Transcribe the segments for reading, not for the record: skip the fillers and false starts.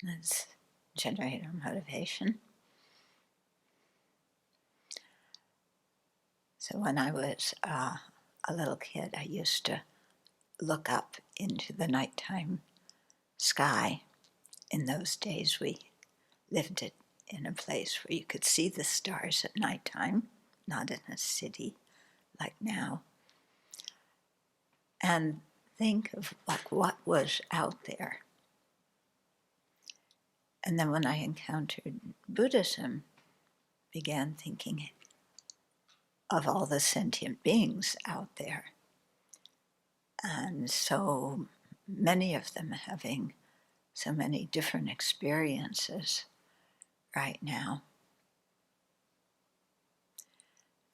Let's generate our motivation. So when I was a little kid, I used to look up into the nighttime sky. In those days, we lived in a place where you could see the stars at nighttime, not in a city like now, and think of like what was out there. And then when I encountered Buddhism, began thinking of all the sentient beings out there, and so many of them having so many different experiences right now,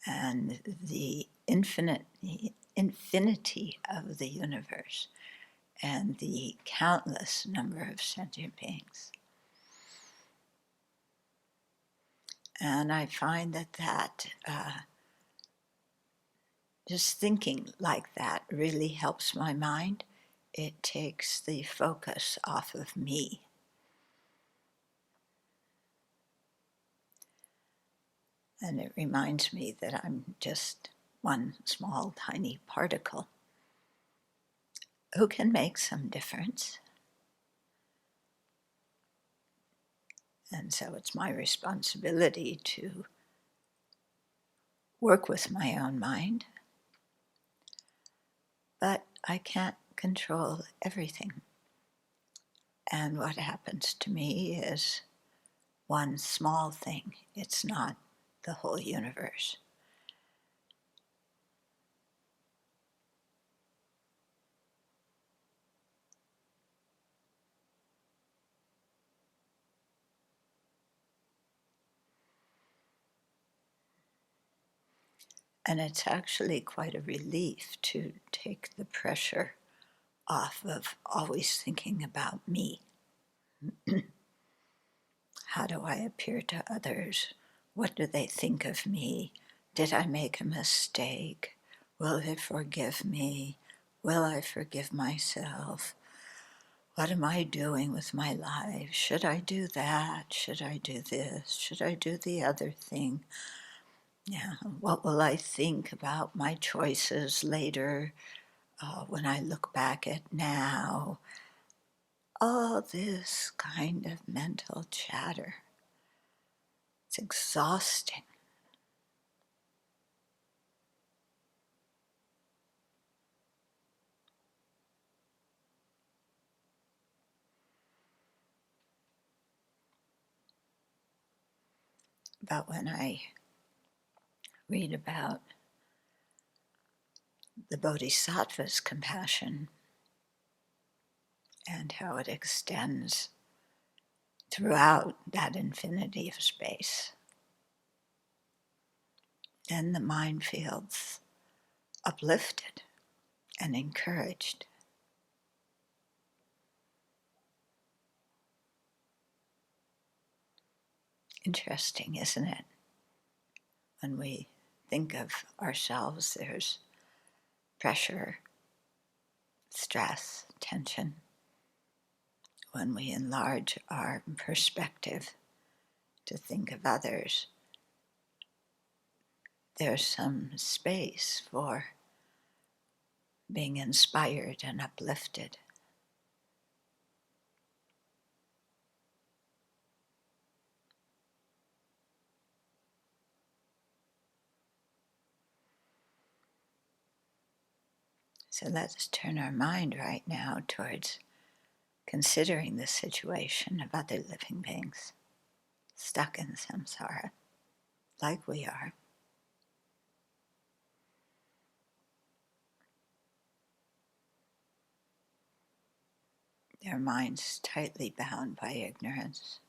and the infinity of the universe and the countless number of sentient beings. And I find that just thinking like that really helps my mind. It takes the focus off of me. And it reminds me that I'm just one small, tiny particle who can make some difference. And so it's my responsibility to work with my own mind. But I can't control everything. And what happens to me is one small thing. It's not the whole universe. And it's actually quite a relief to take the pressure off of always thinking about me. How do I appear to others? What do they think of me? Did I make a mistake? Will they forgive me? Will I forgive myself? What am I doing with my life? Should I do that? Should I do this? Should I do the other thing? Yeah, what will I think about my choices later when I look back at now? All this kind of mental chatter. It's exhausting. But when I read about the Bodhisattva's compassion and how it extends throughout that infinity of space, then the mind feels uplifted and encouraged. Interesting, isn't it? When we think of ourselves, there's pressure, stress, tension. When we enlarge our perspective to think of others, there's some space for being inspired and uplifted. So let's turn our mind right now towards considering the situation of other living beings stuck in samsara, like we are. Their minds tightly bound by ignorance,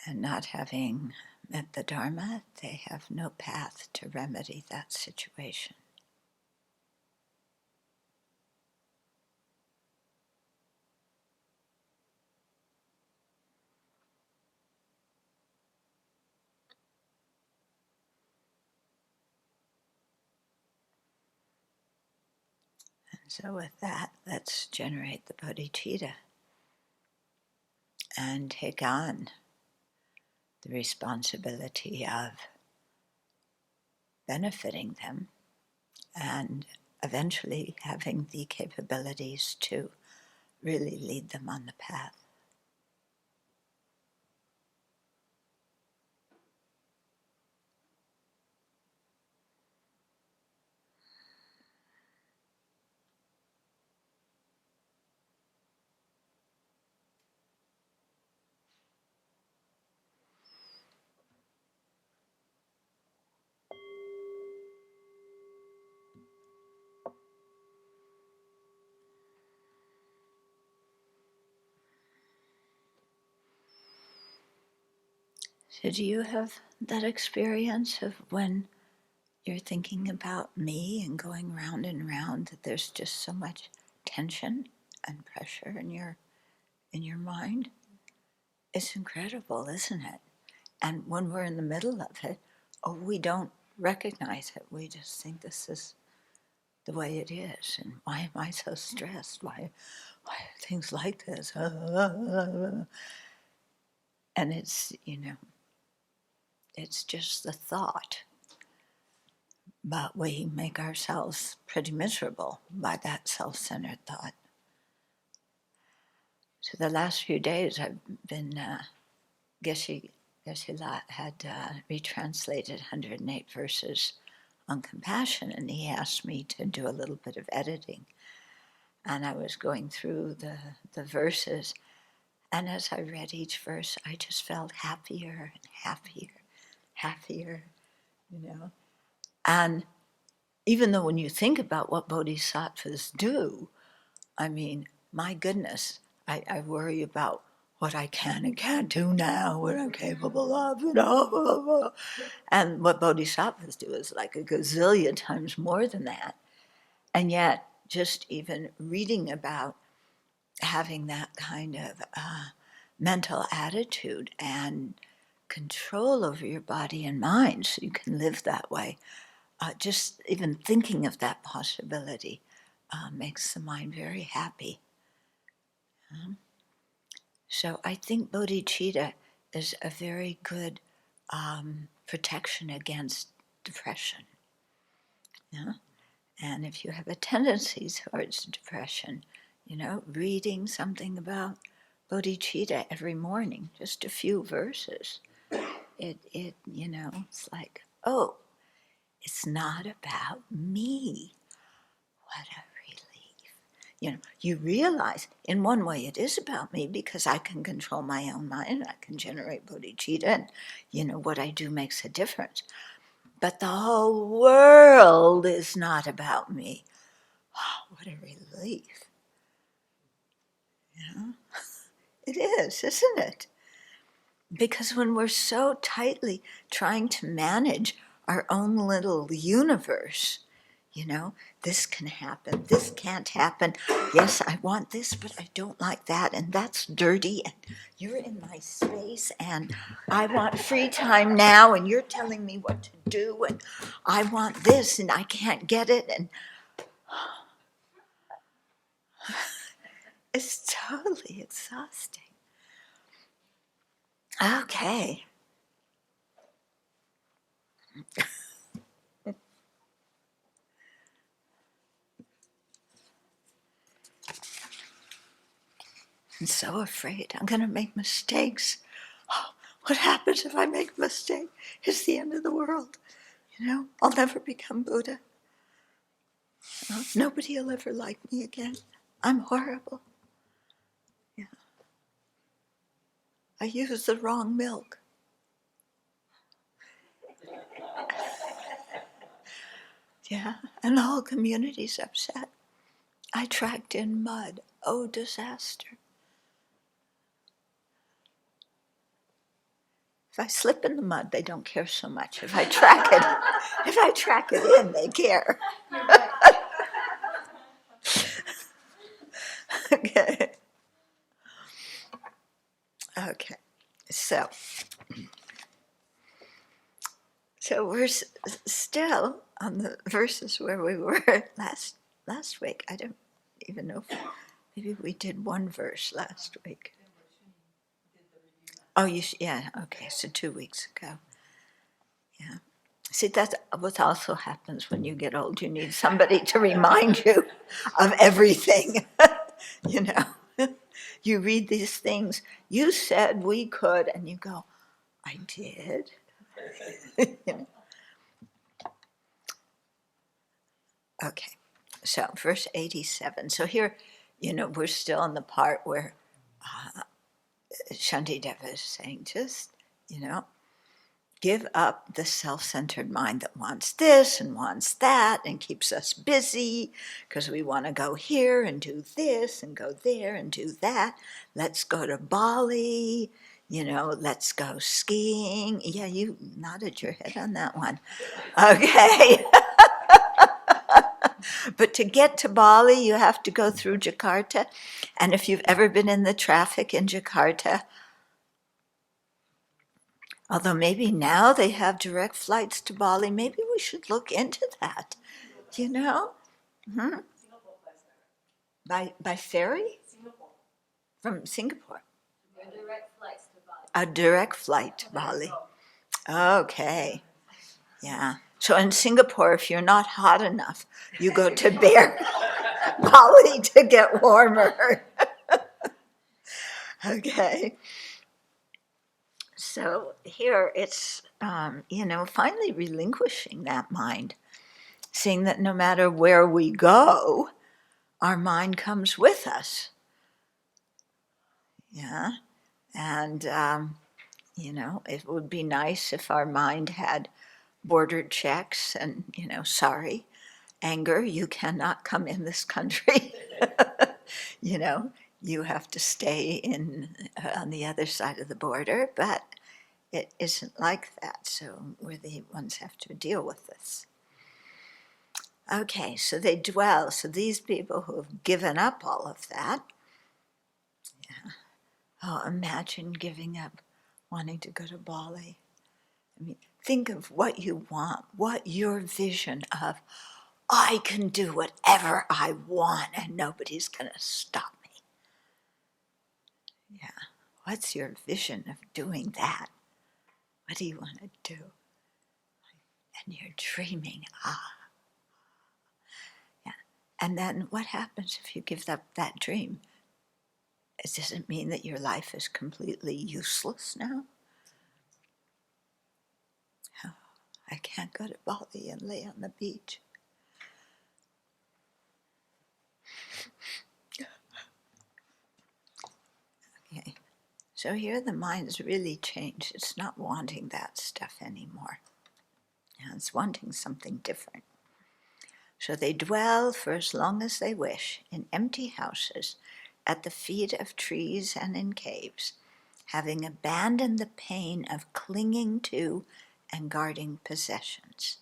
and not having met the Dharma, they have no path to remedy that situation. So with that, let's generate the Bodichitta and take on the responsibility of benefiting them and eventually having the capabilities to really lead them on the path. So do you have that experience of when you're thinking about me and going round and round that there's just so much tension and pressure in your mind? It's incredible, isn't it? And when we're in the middle of it, we don't recognize it. We just think this is the way it is. And why am I so stressed? Why are things like this? And it's, it's just the thought. But we make ourselves pretty miserable by that self-centered thought. So the last few days I've been, Geshe had retranslated 108 verses on compassion, and he asked me to do a little bit of editing. And I was going through the verses, and as I read each verse, I just felt happier and happier, And even though when you think about what bodhisattvas do, I mean, my goodness, I worry about what I can and can't do now, what I'm capable of, And what bodhisattvas do is like a gazillion times more than that. And yet, just even reading about having that kind of mental attitude and control over your body and mind so you can live that way, just even thinking of that possibility makes the mind very happy. So I think bodhicitta is a very good protection against depression. Yeah? And if you have a tendency towards depression, reading something about bodhicitta every morning, just a few verses, it's like, oh, it's not about me. What a relief. You realize in one way it is about me because I can control my own mind, I can generate bodhicitta, and what I do makes a difference. But the whole world is not about me. Oh, what a relief. It is, isn't it? Because when we're so tightly trying to manage our own little universe, this can happen, this can't happen. Yes, I want this, but I don't like that, and that's dirty, and you're in my space, and I want free time now, and you're telling me what to do, and I want this, and I can't get it, and it's totally exhausting. Okay. I'm so afraid I'm going to make mistakes. Oh, what happens if I make a mistake? It's the end of the world. I'll never become Buddha. Nobody will ever like me again. I'm horrible. Yeah. I used the wrong milk. Yeah, and the whole community's upset. I tracked in mud. Oh, disaster. If I slip in the mud, they don't care so much. If I track it in, they care. Okay. Okay. So we're still on the verses where we were last week. I don't even know if maybe we did one verse last week. Oh, yeah, okay, so 2 weeks ago. Yeah. See, that's what also happens when you get old. You need somebody to remind you of everything. You know, you read these things. You said we could, and you go, I did. You know? Okay, so verse 87. So here, you know, we're still in the part where Shantideva is saying, just, you know, give up the self-centered mind that wants this and wants that and keeps us busy because we want to go here and do this and go there and do that. Let's go to Bali, you know, let's go skiing. Yeah, you nodded your head on that one. Okay. But to get to Bali, you have to go through Jakarta. And if you've ever been in the traffic in Jakarta, although maybe now they have direct flights to Bali, maybe we should look into that, you know? Hmm? By ferry? Singapore. From Singapore. A direct flight to Bali. A direct flight to Bali. Okay. Yeah. So in Singapore, if you're not hot enough, you go to Bali to get warmer. Okay. So here it's, you know, finally relinquishing that mind, seeing that no matter where we go, our mind comes with us. Yeah. And, you know, it would be nice if our mind had border checks and, you know, sorry, anger, you cannot come in this country. You know, you have to stay in on the other side of the border, but it isn't like that, so we're the ones who have to deal with this. Okay, so they dwell. So these people who have given up all of that, yeah. Oh, imagine giving up wanting to go to Bali. I mean, think of what you want, what your vision of, I can do whatever I want and nobody's going to stop me. Yeah, what's your vision of doing that? What do you want to do? And you're dreaming, Yeah. And then what happens if you give up that dream? Does it mean that your life is completely useless now? Oh, I can't go to Bali and lay on the beach. Okay. So here the mind's really changed. It's not wanting that stuff anymore. It's wanting something different. So they dwell for as long as they wish in empty houses, at the feet of trees and in caves, having abandoned the pain of clinging to and guarding possessions.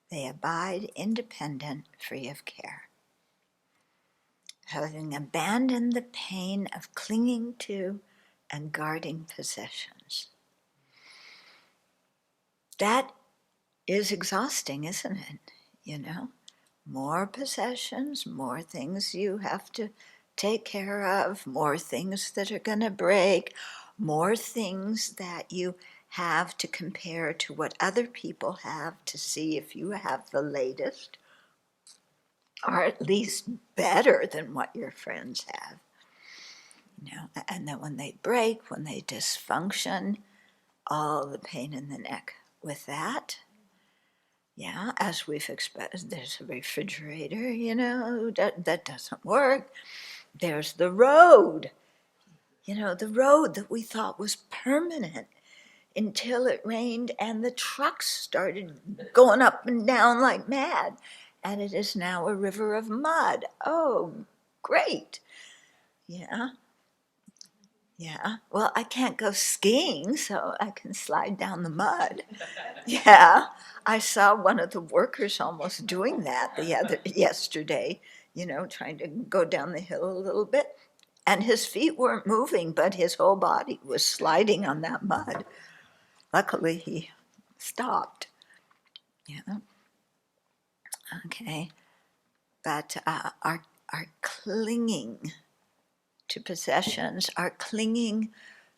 They abide independent, free of care. Having abandoned the pain of clinging to and guarding possessions. That is exhausting, isn't it? You know, more possessions, more things you have to take care of, more things that are going to break, more things that you have to compare to what other people have to see if you have the latest, or at least better than what your friends have. You know, and then when they break, when they dysfunction, all the pain in the neck with that. Yeah, as we've expressed, there's a refrigerator, you know, that doesn't work. There's the road, you know, the road that we thought was permanent until it rained and the trucks started going up and down like mad. And it is now a river of mud. Oh, great. Yeah. Yeah. Well, I can't go skiing, so I can slide down the mud. Yeah. I saw one of the workers almost doing that yesterday, you know, trying to go down the hill a little bit. And his feet weren't moving, but his whole body was sliding on that mud. Luckily, he stopped. Yeah. Okay. But are clinging to possessions, are clinging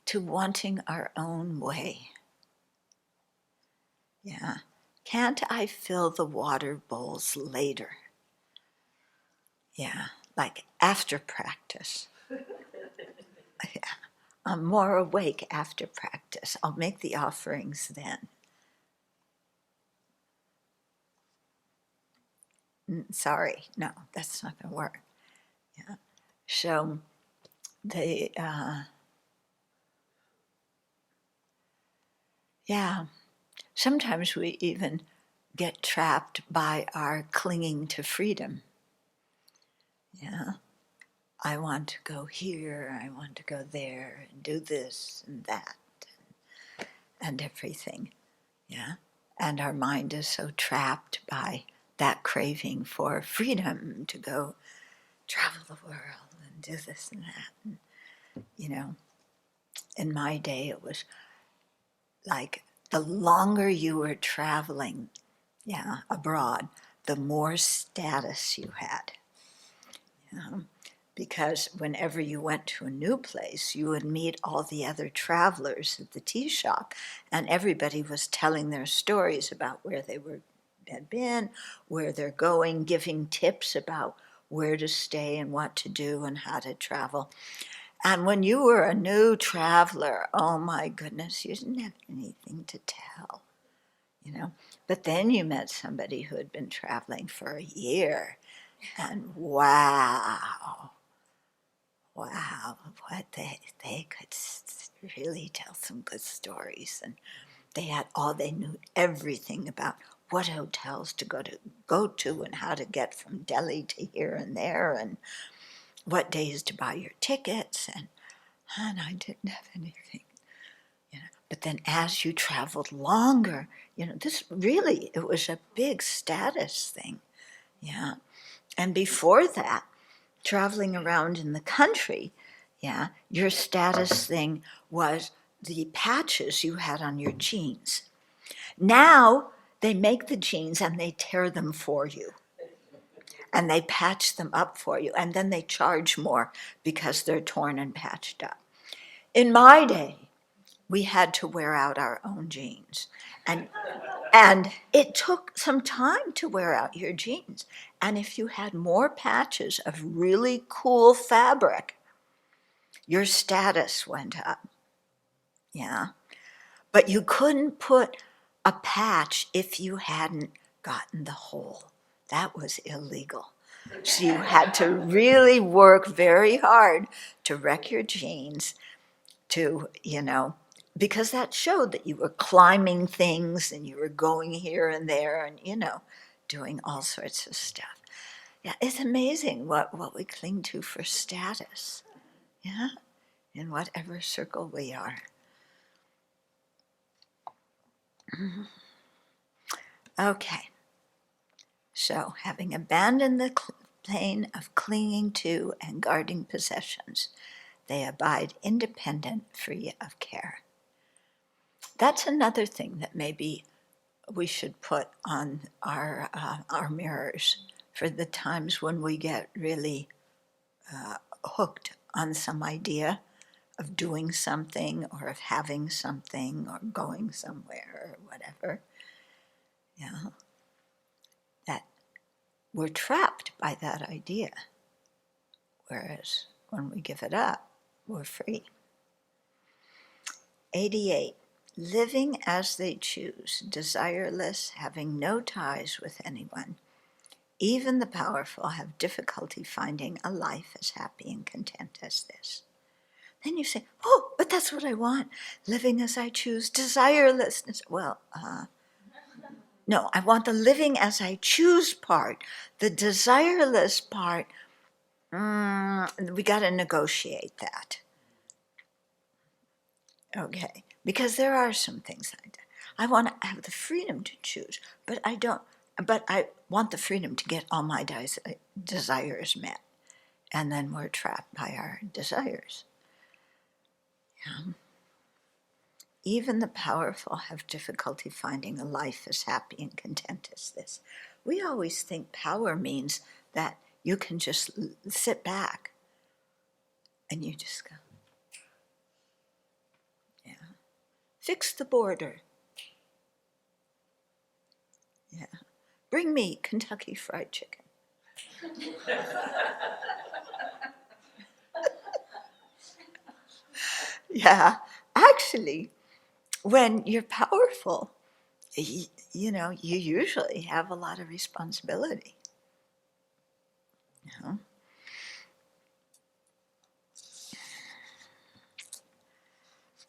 to wanting our own way. Yeah. Can't I fill the water bowls later? Yeah, like after practice. Yeah. I'm more awake after practice. I'll make the offerings then. Sorry, no, that's not going to work. Yeah. So sometimes we even get trapped by our clinging to freedom. Yeah. I want to go here, I want to go there, and do this and that, and everything. Yeah. And our mind is so trapped by that craving for freedom to go travel the world and do this and that. And, in my day, it was like the longer you were traveling, abroad, the more status you had. Because whenever you went to a new place, you would meet all the other travelers at the tea shop, and everybody was telling their stories about where they had been, where they're going, giving tips about where to stay and what to do and how to travel. And when you were a new traveler, oh my goodness, you didn't have anything to tell, But then you met somebody who had been traveling for a year, and wow, what they could really tell some good stories, and they knew everything about what hotels to go to and how to get from Delhi to here and there, and what days to buy your tickets, and I didn't have anything. But then as you traveled longer, this really, it was a big status thing. Yeah. And before that, traveling around in the country, your status thing was the patches you had on your jeans. Now they make the jeans and they tear them for you. And they patch them up for you. And then they charge more because they're torn and patched up. In my day, we had to wear out our own jeans. And it took some time to wear out your jeans. And if you had more patches of really cool fabric, your status went up. Yeah. But you couldn't put a patch if you hadn't gotten the hole. That was illegal. So you had to really work very hard to wreck your jeans to, because that showed that you were climbing things and you were going here and there and, doing all sorts of stuff. Yeah, it's amazing what we cling to for status, in whatever circle we are. Okay, so having abandoned the plane of clinging to and guarding possessions, they abide independent, free of care. That's another thing that maybe we should put on our mirrors for the times when we get really hooked on some idea of doing something or of having something or going somewhere or whatever. That we're trapped by that idea. Whereas when we give it up, we're free. 88. Living as they choose, desireless, having no ties with anyone. Even the powerful have difficulty finding a life as happy and content as this. Then you say, oh, but that's what I want. Living as I choose, desirelessness. Well, no, I want the living as I choose part. The desireless part, we got to negotiate that. Okay, because there are some things like that. I want to have the freedom to choose, but I want the freedom to get all my desires met. And then we're trapped by our desires. Even the powerful have difficulty finding a life as happy and content as this. We always think power means that You can just sit back and you just go, yeah. Fix the border. Yeah. Bring me Kentucky Fried Chicken. Yeah. Actually, when you're powerful, you usually have a lot of responsibility. You know?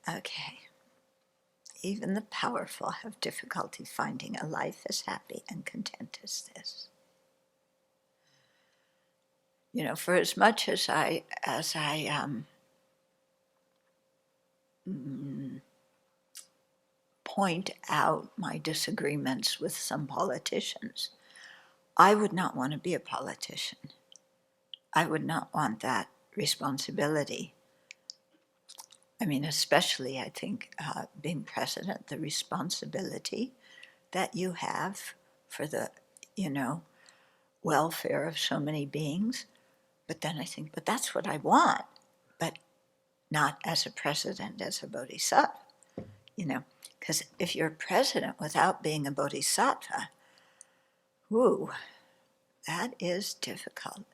Okay. Even the powerful have difficulty finding a life as happy and content as this. For as much as I point out my disagreements with some politicians, I would not want to be a politician. I would not want that responsibility. I mean, especially, I think, being president, the responsibility that you have for the, welfare of so many beings. But then I think, but that's what I want, but not as a president, as a bodhisattva, because if you're president without being a bodhisattva, whoo, that is difficult,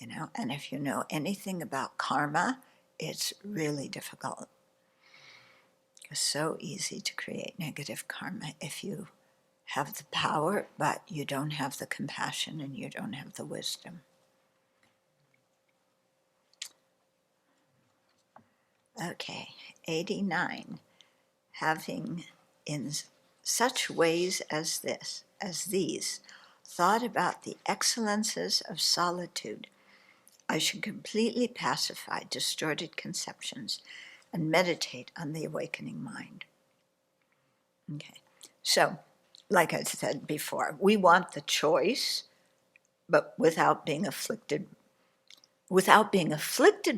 and if you know anything about karma, it's really difficult. It's so easy to create negative karma if you have the power, but you don't have the compassion and you don't have the wisdom. Okay, 89. Having in such ways as these, thought about the excellences of solitude, I should completely pacify distorted conceptions and meditate on the awakening mind. Okay, so like I said before, we want the choice, but without being afflicted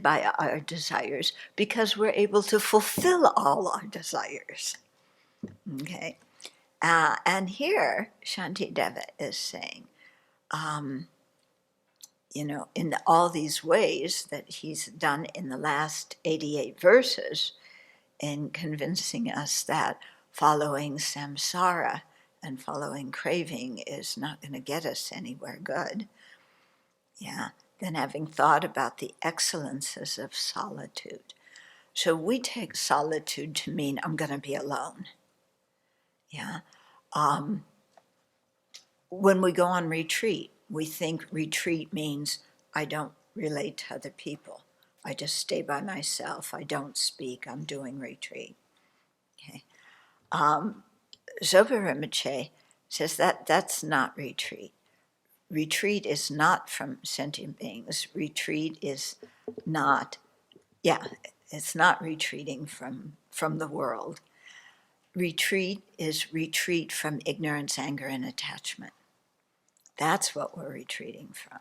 by our desires, because we're able to fulfill all our desires. Okay, and here Shantideva is saying, in all these ways that he's done in the last 88 verses, in convincing us that following samsara and following craving is not going to get us anywhere good. Yeah, then having thought about the excellences of solitude. So we take solitude to mean I'm going to be alone. Yeah. When we go on retreat, we think retreat means I don't relate to other people. I just stay by myself. I don't speak. I'm doing retreat. Okay. Zopa Rinpoche says that's not retreat. Retreat is not from sentient beings. Retreat is not, it's not retreating from the world. Retreat is retreat from ignorance, anger, and attachment. That's what we're retreating from.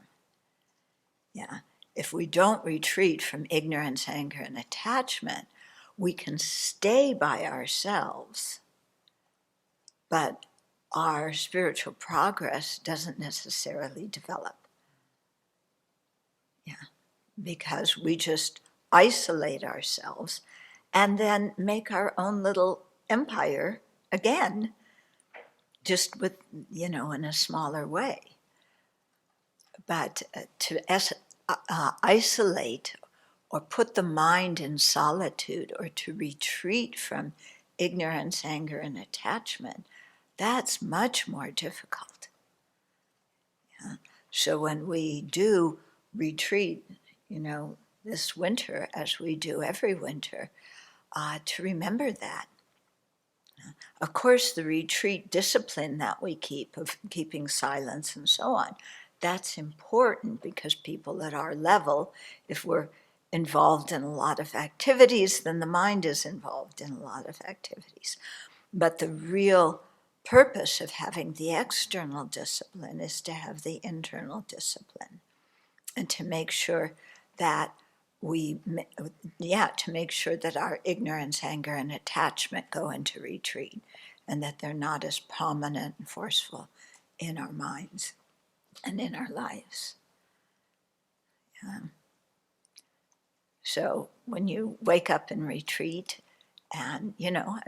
Yeah. If we don't retreat from ignorance, anger, and attachment, we can stay by ourselves, but our spiritual progress doesn't necessarily develop. Yeah. Because we just isolate ourselves and then make our own little empire again, just with, in a smaller way. But to isolate or put the mind in solitude or to retreat from ignorance, anger, and attachment, that's much more difficult. Yeah? So when we do retreat, this winter, as we do every winter, to remember that. Of course, the retreat discipline that we keep of keeping silence and so on, that's important because people at our level, if we're involved in a lot of activities, then the mind is involved in a lot of activities. But the real purpose of having the external discipline is to have the internal discipline and to make sure that to make sure that our ignorance, anger, and attachment go into retreat and that they're not as prominent and forceful in our minds and in our lives. So when you wake up in retreat, and you know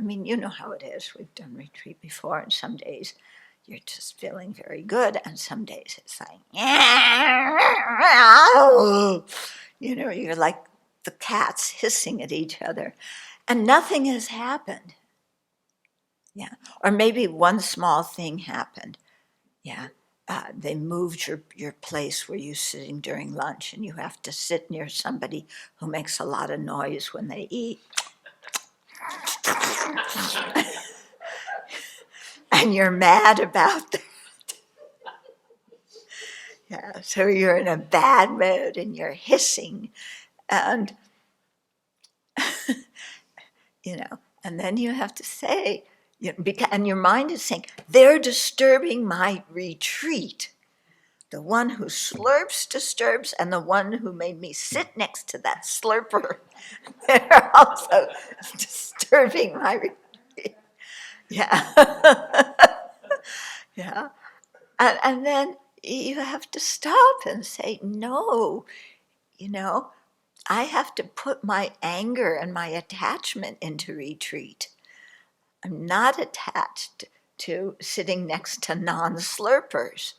how it is. We've done retreat before, and some days you're just feeling very good, and some days it's like, you're like the cats hissing at each other, and nothing has happened. Yeah, or maybe one small thing happened. Yeah, they moved your place where you're sitting during lunch, and you have to sit near somebody who makes a lot of noise when they eat. And you're mad about that. Yeah, so you're in a bad mood and you're hissing, and and then you have to say, and your mind is saying, they're disturbing my retreat. The one who slurps disturbs, and the one who made me sit next to that slurper, they're also disturbing my retreat. Yeah. Yeah. And then you have to stop and say, no, I have to put my anger and my attachment into retreat. I'm not attached to sitting next to non-slurpers,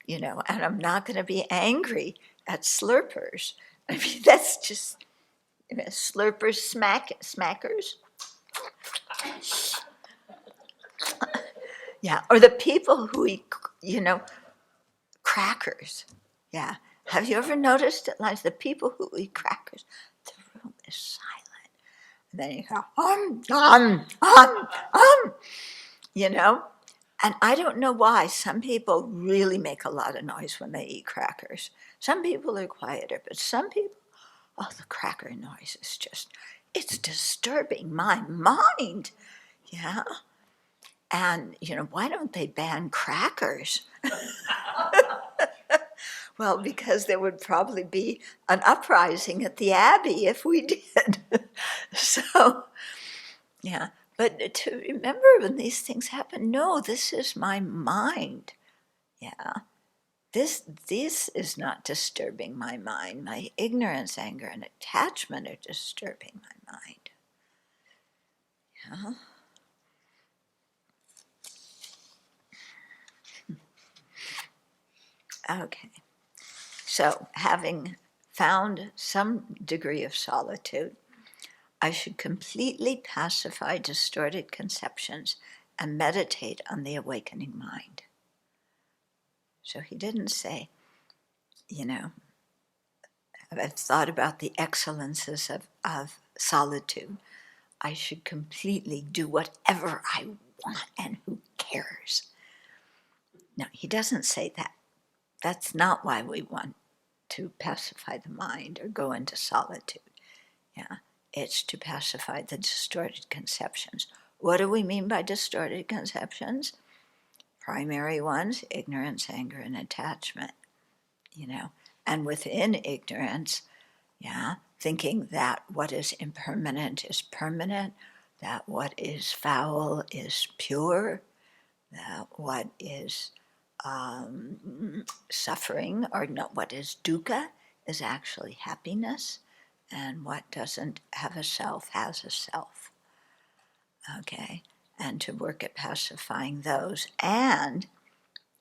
and I'm not going to be angry at slurpers. I mean, that's just, slurpers, smackers. Yeah, or the people who eat, crackers. Yeah. Have you ever noticed it? Like the people who eat crackers, the room is silent. And then you go, And I don't know why. Some people really make a lot of noise when they eat crackers. Some people are quieter, but some people, the cracker noise is just, it's disturbing my mind. Yeah. And, why don't they ban crackers? Well, because there would probably be an uprising at the Abbey if we did. So, yeah. But to remember when these things happen, no, this is my mind. Yeah. This is not disturbing my mind. My ignorance, anger, and attachment are disturbing my mind. Yeah. Okay. So, having found some degree of solitude, I should completely pacify distorted conceptions and meditate on the awakening mind. So he didn't say, I've thought about the excellences of solitude. I should completely do whatever I want, and who cares? No, he doesn't say that. That's not why we want to pacify the mind or go into solitude. Yeah, it's to pacify the distorted conceptions. What do we mean by distorted conceptions? Primary ones: ignorance, anger, and attachment. And within ignorance, thinking that what is impermanent is permanent, that what is foul is pure, that what is suffering, or not, what is dukkha is actually happiness, and what doesn't have a self has a self. Okay, and to work at pacifying those and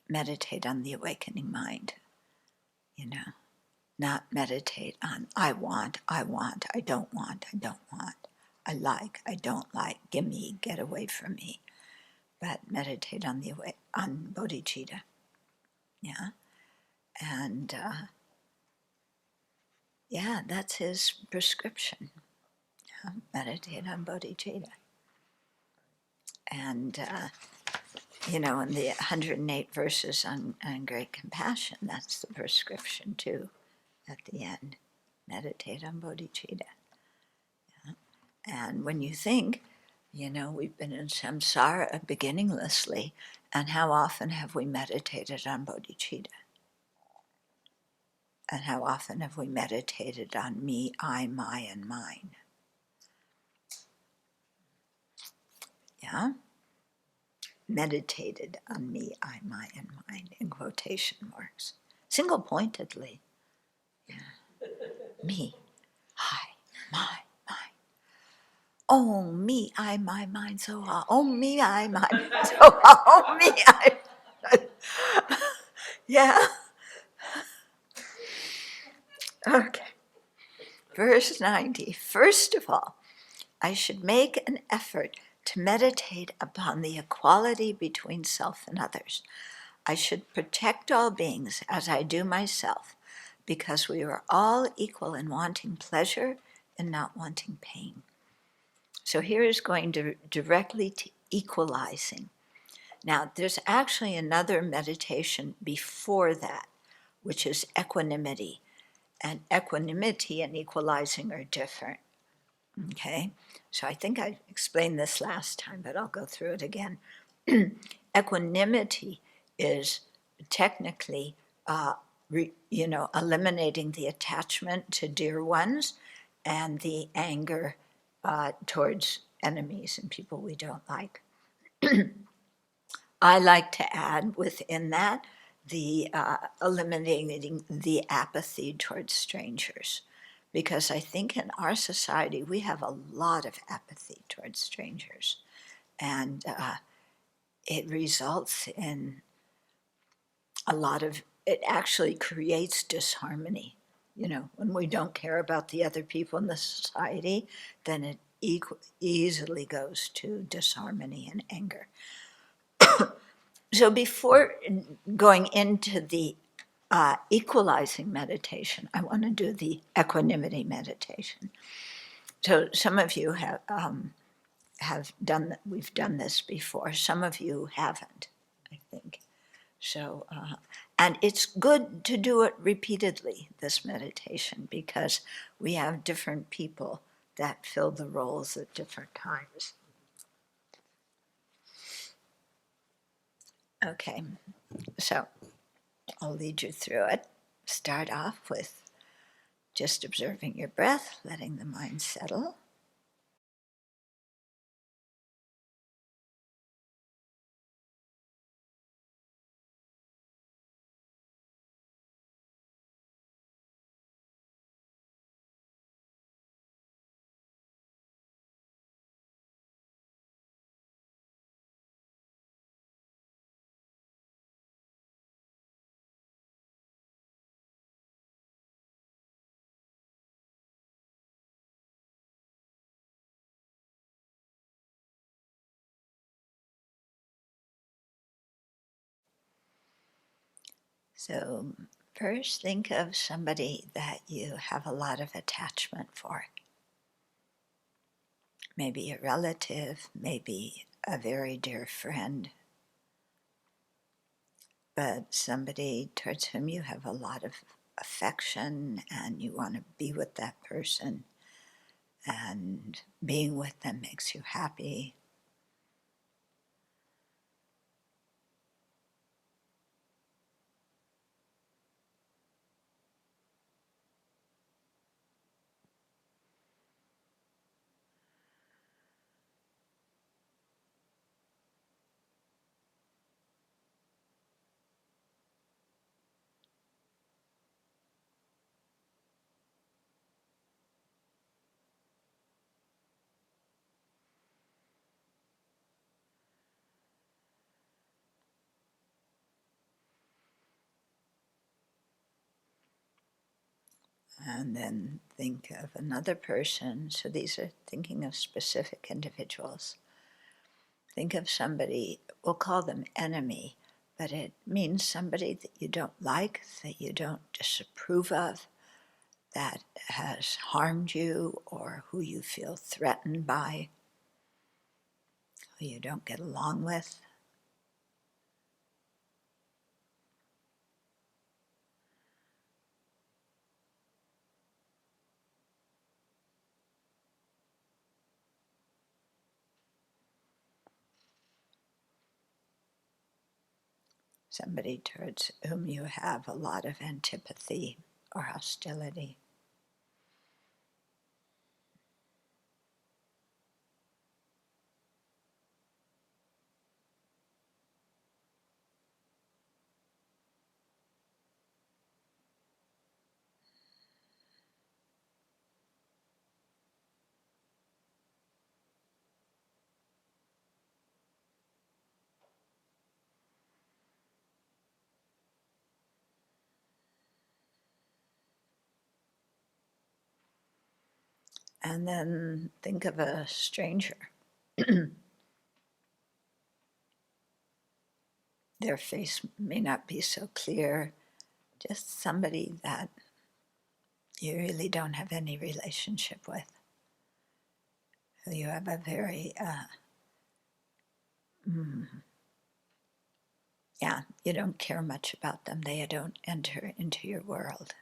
meditate on the awakening mind, not meditate on I want, I don't want, I like, I don't like, gimme, get away from me, but meditate on on bodhicitta. Yeah. And that's his prescription. Meditate on bodhicitta. And in the 108 verses on great compassion, that's the prescription too at the end. Meditate on bodhicitta. Yeah. And when you think, we've been in samsara beginninglessly, and how often have we meditated on bodhicitta? And how often have we meditated on me, I, my, and mine? Yeah? Meditated on me, I, my, and mine, in quotation marks. Single-pointedly. Yeah. me, I, my. Oh, me, I, my mind, so oh, me, I, my, so oh, me, I. Yeah. Okay. Verse 90. First of all, I should make an effort to meditate upon the equality between self and others. I should protect all beings as I do myself, because we are all equal in wanting pleasure and not wanting pain. So here is going directly to equalizing. Now, there's actually another meditation before that, which is equanimity. And equanimity and equalizing are different. Okay? So I think I explained this last time, but I'll go through it again. Equanimity is technically, eliminating the attachment to dear ones and the anger towards enemies and people we don't like. I like to add within that the eliminating the apathy towards strangers, because I think in our society we have a lot of apathy towards strangers, and it results in it actually creates disharmony. When we don't care about the other people in the society, then it easily goes to disharmony and anger. So before going into the equalizing meditation, I want to do the equanimity meditation. So some of you have done, we've done this before. Some of you haven't, I think. So, and it's good to do it repeatedly, this meditation, because we have different people that fill the roles at different times. Okay, so I'll lead you through it. Start off with just observing your breath, letting the mind settle. So first, think of somebody that you have a lot of attachment for. Maybe a relative, maybe a very dear friend, but somebody towards whom you have a lot of affection and you want to be with that person, and being with them makes you happy. And then think of another person. So these are thinking of specific individuals. Think of somebody, we'll call them enemy, but it means somebody that you don't like, that you don't disapprove of, that has harmed you, or who you feel threatened by, who you don't get along with. Somebody towards whom you have a lot of antipathy or hostility. And then think of a stranger. Their face may not be so clear, just somebody that you really don't have any relationship with, who you have a very, you don't care much about them. They don't enter into your world.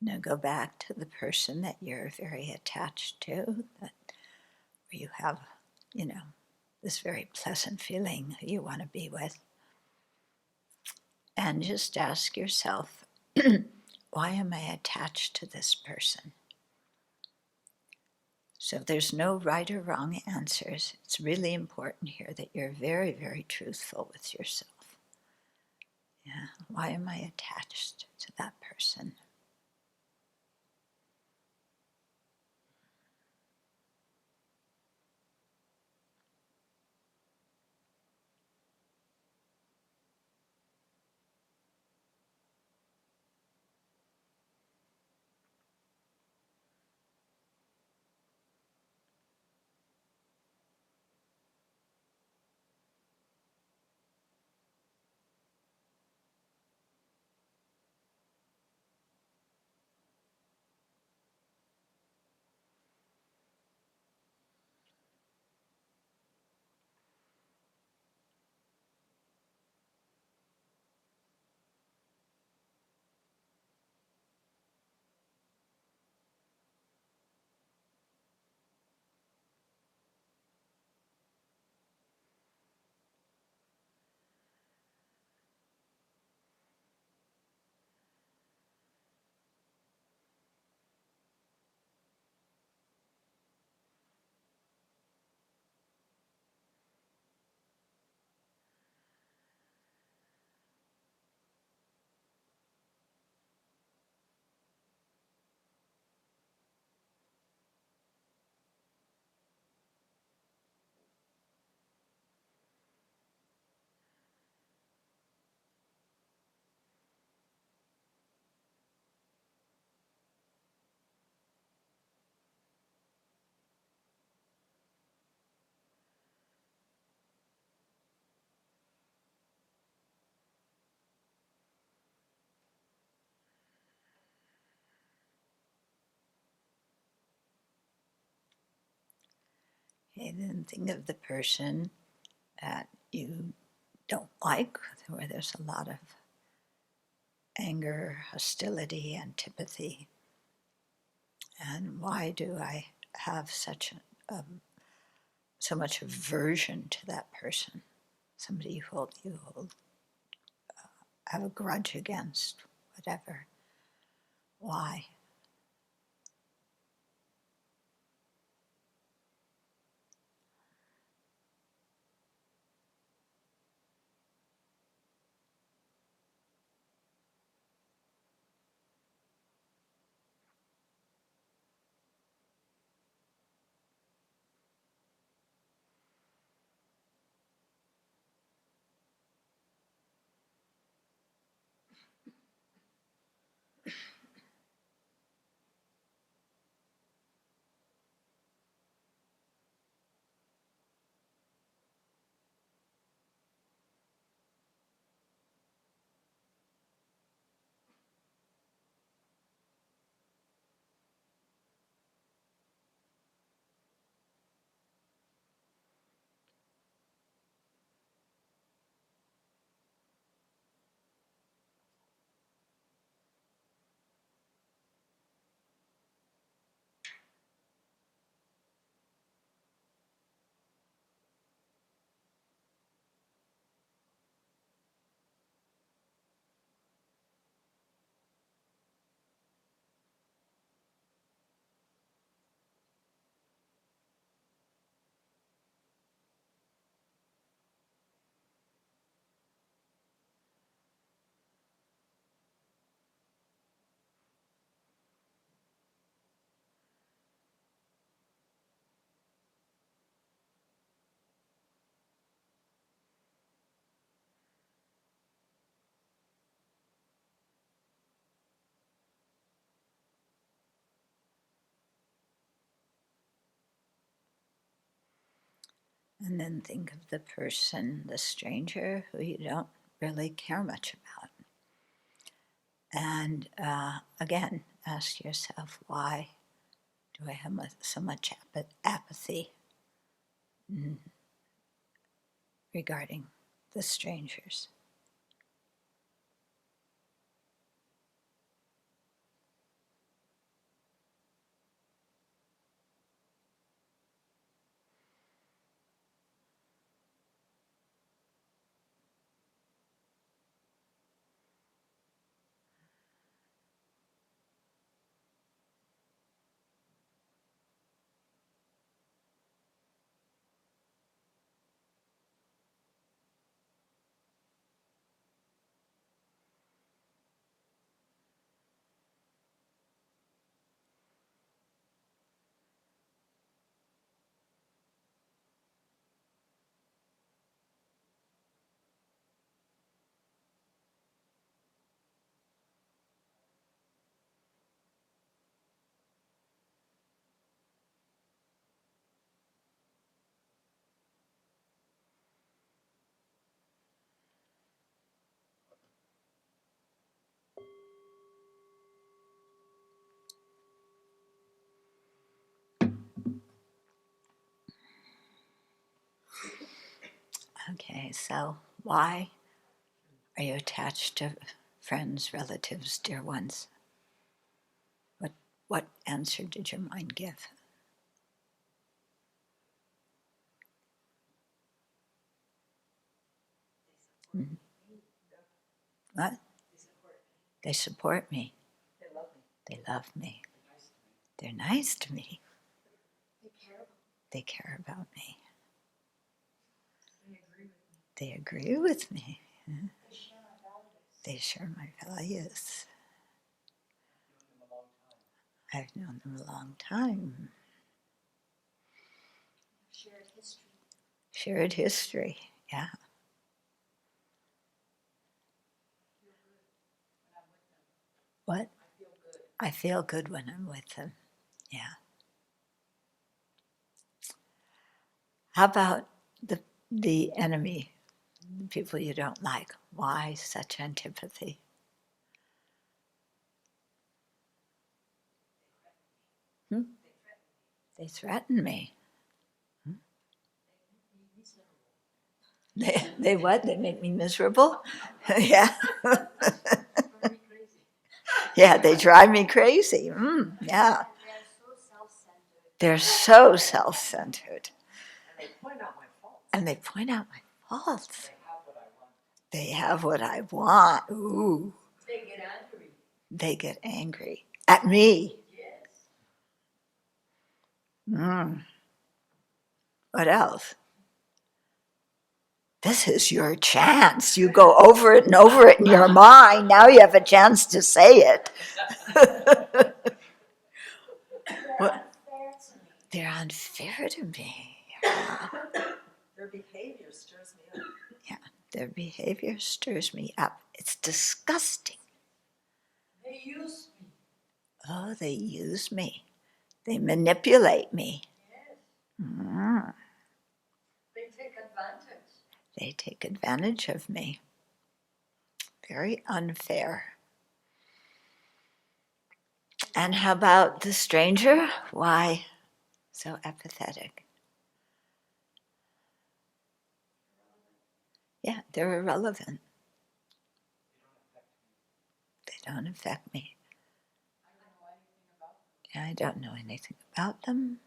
Now go back to the person that you're very attached to, that where you have, this very pleasant feeling who you want to be with. And just ask yourself, why am I attached to this person? So there's no right or wrong answers. It's really important here that you're very, very truthful with yourself. Yeah, why am I attached to that person? Okay, then think of the person that you don't like, where there's a lot of anger, hostility, antipathy. And why do I have so much aversion to that person? Somebody you have a grudge against, whatever. Why? And then think of the person, the stranger, who you don't really care much about. And again, ask yourself, why do I have so much apathy regarding the strangers? Okay, so why are you attached to friends, relatives, dear ones? What answer did your mind give? Mm. What? They support me. They love me. They're nice to me. They care about me. They agree with me. They share my values. I've known them a long time. Shared history, yeah. What? I feel good when I'm with them, yeah. How about the enemy, the people you don't like? Why such antipathy? They threaten me. They what? They make me miserable? Yeah. Yeah, they drive me crazy. Yeah. They're so self-centered. And they point out my faults. They have what I want. Ooh. They get angry at me. What else? This is your chance. You go over it and over it in your mind. Now you have a chance to say it. They're unfair to me. Yeah. Their behavior stirs me up. Yeah, their behavior stirs me up. It's disgusting. They use me. Oh, they use me. They manipulate me. Yes. They take advantage. They take advantage of me. Very unfair. And how about the stranger? Why so apathetic? Yeah, they're irrelevant. They don't affect me. Yeah, I don't know anything about them.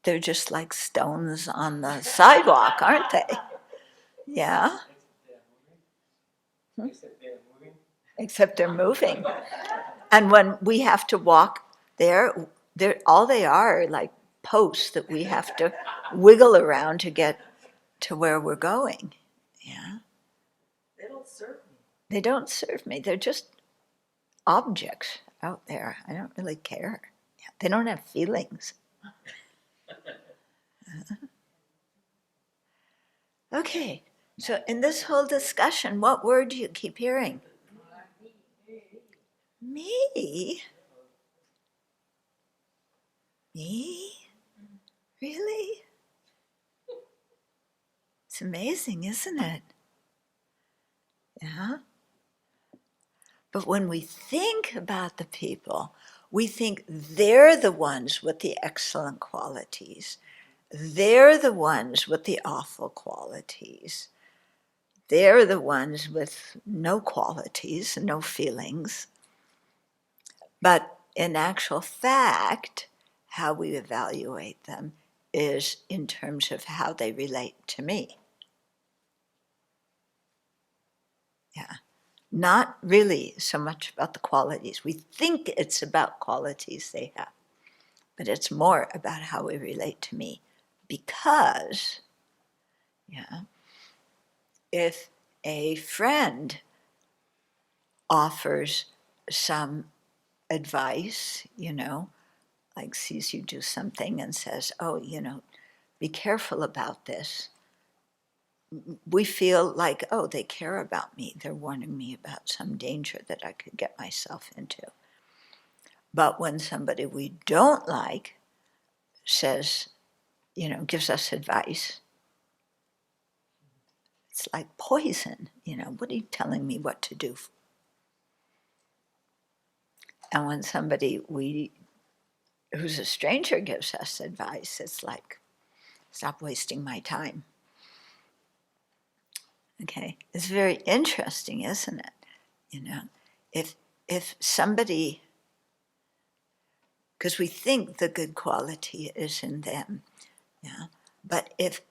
They're just like stones on the sidewalk, aren't they? Yeah. Except they're moving. And when we have to walk there, all they are like posts that we have to wiggle around to get to where we're going. Yeah. They don't serve me. They don't serve me. They're just objects out there. I don't really care. Yeah. They don't have feelings. Okay. So in this whole discussion, what word do you keep hearing? Me? Me? Really? It's amazing, isn't it? Yeah? But when we think about the people, we think they're the ones with the excellent qualities. They're the ones with the awful qualities. They're the ones with no qualities, no feelings. But in actual fact, how we evaluate them is in terms of how they relate to me. Yeah. Not really so much about the qualities. We think it's about qualities they have, but it's more about how we relate to me. Because, yeah, if a friend offers some advice, like sees you do something and says, oh, be careful about this, we feel like, oh, they care about me. They're warning me about some danger that I could get myself into. But when somebody we don't like says, gives us advice, it's like poison. What are you telling me what to do? And when somebody who's a stranger gives us advice, it's like, stop wasting my time. Okay, it's very interesting, isn't it? If somebody, because we think the good quality is in them, yeah, but if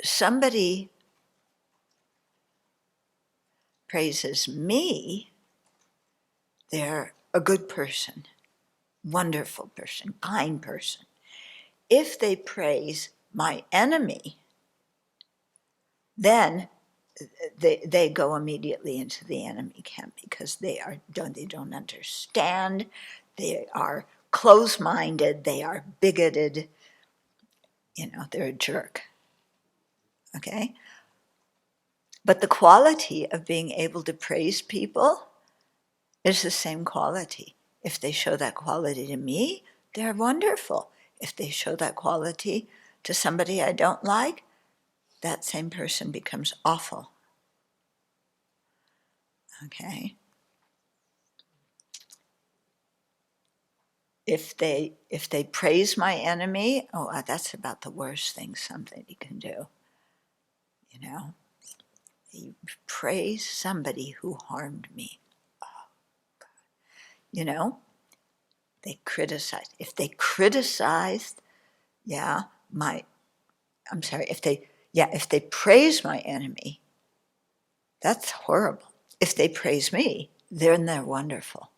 somebody praises me, they're a good person, wonderful person, kind person. If they praise my enemy, then they go immediately into the enemy camp because they don't understand, they are close-minded, they are bigoted, they're a jerk. Okay? But the quality of being able to praise people is the same quality. If they show that quality to me, they're wonderful. If they show that quality to somebody I don't like, that same person becomes awful. Okay? If they praise my enemy, that's about the worst thing somebody can do. You praise somebody who harmed me. They criticize. If they criticized, if they praise my enemy, that's horrible. If they praise me, then they're wonderful.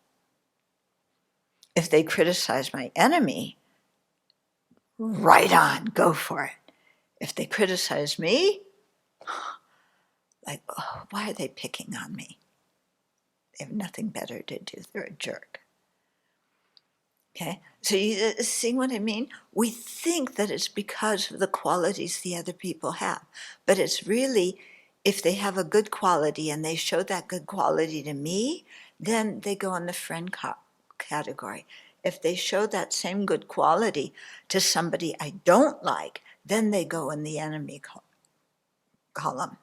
If they criticize my enemy, right on, go for it. If they criticize me, like, oh, why are they picking on me? They have nothing better to do. They're a jerk. Okay, so you see what I mean? We think that it's because of the qualities the other people have, but it's really, if they have a good quality and they show that good quality to me, then they go in the friend category. If they show that same good quality to somebody I don't like, then they go in the enemy column.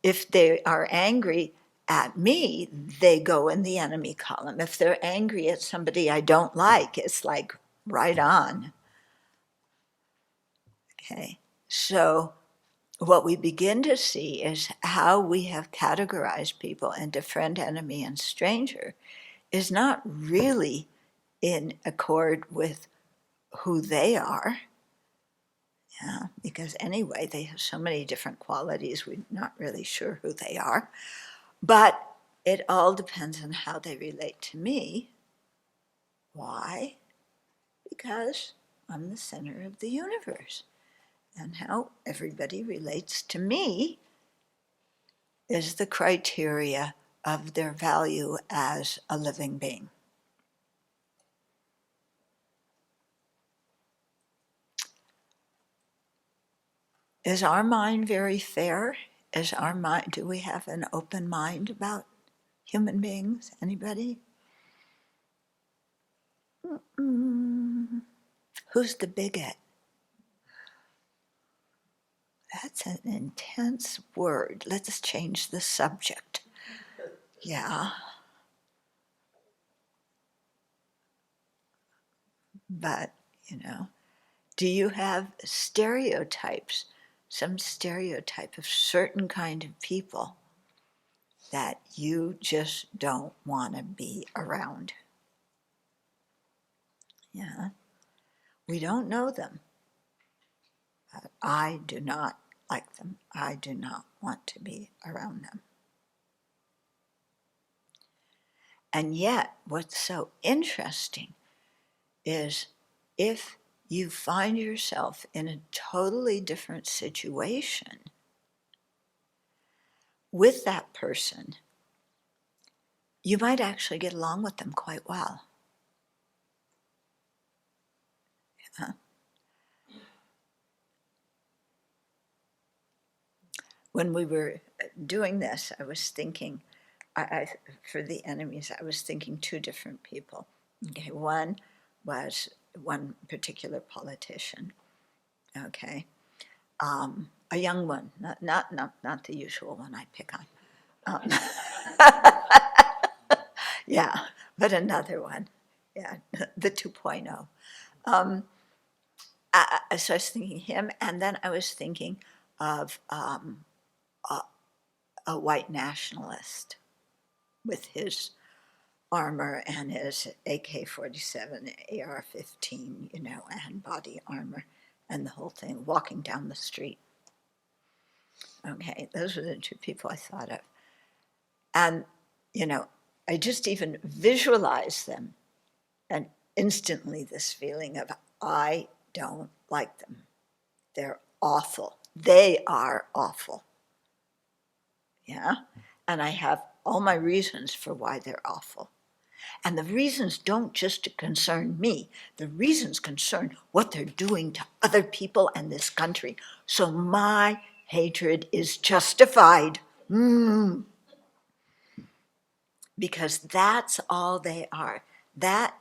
If they are angry at me, they go in the enemy column. If they're angry at somebody I don't like, it's like right on. Okay, so what we begin to see is how we have categorized people into friend, enemy, and stranger is not really in accord with who they are. Yeah, because anyway, they have so many different qualities, we're not really sure who they are. But it all depends on how they relate to me. Why? Because I'm the center of the universe. And how everybody relates to me is the criteria of their value as a living being. Is our mind very fair? Do we have an open mind about human beings? Anybody? Who's the bigot? That's an intense word. Let's change the subject. Yeah. But, do you have stereotypes, some stereotype of certain kind of people that you just don't want to be around? Yeah. We don't know them, but I do not like them. I do not want to be around them. And yet, what's so interesting is if you find yourself in a totally different situation with that person, you might actually get along with them quite well. Yeah. When we were doing this, I was thinking, for the enemies, I was thinking two different people. Okay, one was one particular politician. Okay, a young one, not the usual one I pick on. Yeah, but another one. Yeah, the 2.0. So I was thinking him, and then I was thinking of a white nationalist with his armor and his AK-47, AR-15, and body armor and the whole thing, walking down the street. Okay, those were the two people I thought of. And, I just even visualized them, and instantly this feeling of, I don't like them. They're awful. They are awful. Yeah? And I have all my reasons for why they're awful. And the reasons don't just concern me. The reasons concern what they're doing to other people and this country. So my hatred is justified. Because that's all they are. That,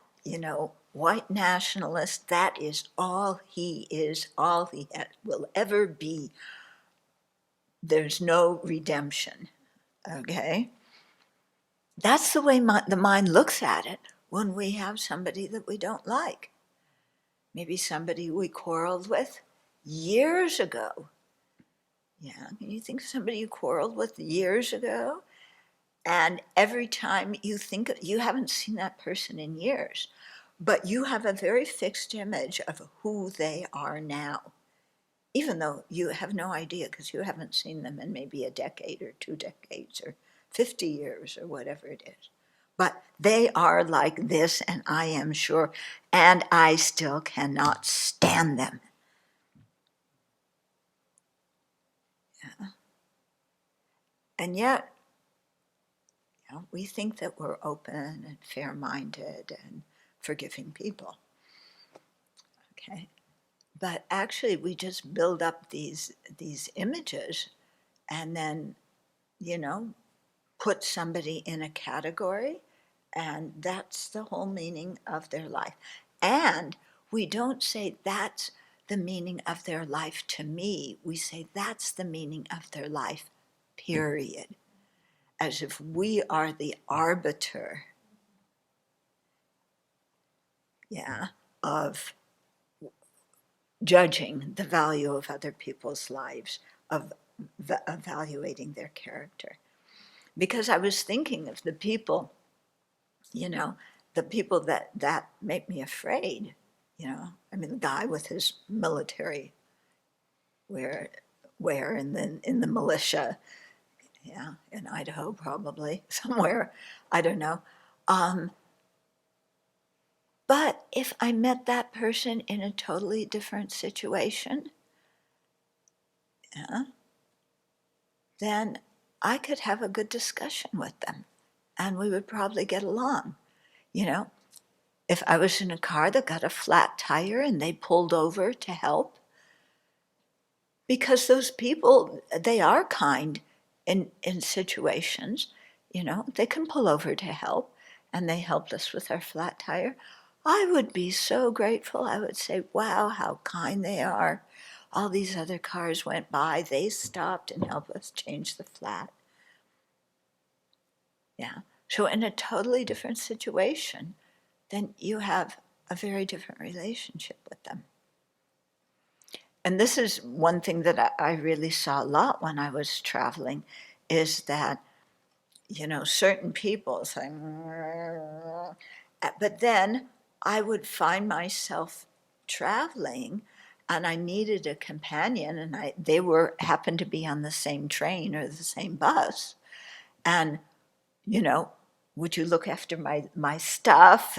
white nationalist, that is all he is, all he will ever be. There's no redemption, okay? That's the way the mind looks at it when we have somebody that we don't like. Maybe somebody we quarreled with years ago. Yeah, can you think of somebody you quarreled with years ago? And every time you think, you haven't seen that person in years, but you have a very fixed image of who they are now, even though you have no idea because you haven't seen them in maybe a decade or 2 decades or 50 years or whatever it is. But they are like this, and I am sure, and I still cannot stand them. Yeah. And yet, we think that we're open and fair-minded and forgiving people. Okay, but actually we just build up these images and then, put somebody in a category, and that's the whole meaning of their life. And we don't say that's the meaning of their life to me. We say that's the meaning of their life, period. As if we are the arbiter, of judging the value of other people's lives, of evaluating their character. Because I was thinking of the people, the people that make me afraid, the guy with his military wear and then in the militia, in Idaho probably, somewhere, I don't know. But if I met that person in a totally different situation, then I could have a good discussion with them and we would probably get along. If I was in a car that got a flat tire and they pulled over to help, because those people, they are kind in situations, they can pull over to help, and they helped us with our flat tire. I would be so grateful. I would say, wow, how kind they are. All these other cars went by. They stopped and helped us change the flat. Yeah. So in a totally different situation, then you have a very different relationship with them. And this is one thing that I really saw a lot when I was traveling, is that, certain people saying, but then I would find myself traveling and I needed a companion, and they happened to be on the same train or the same bus. And, would you look after my stuff?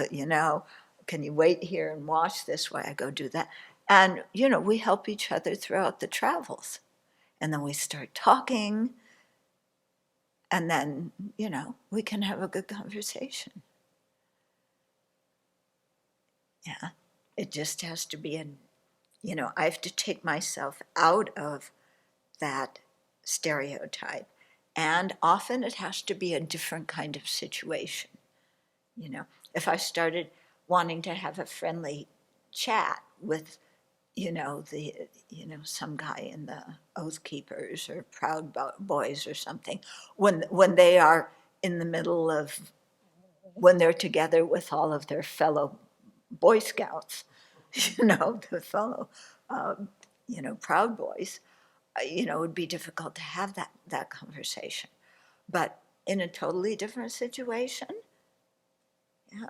Can you wait here and watch this while I go do that? And, we help each other throughout the travels. And then we start talking. And then, we can have a good conversation. Yeah. It just has to be I have to take myself out of that stereotype. And often it has to be a different kind of situation. If I started wanting to have a friendly chat with, some guy in the Oath Keepers or Proud Boys or something, when they are in the middle of, when they're together with all of their fellow Boy Scouts, the fellow, Proud Boys, it would be difficult to have that conversation. But in a totally different situation, yeah,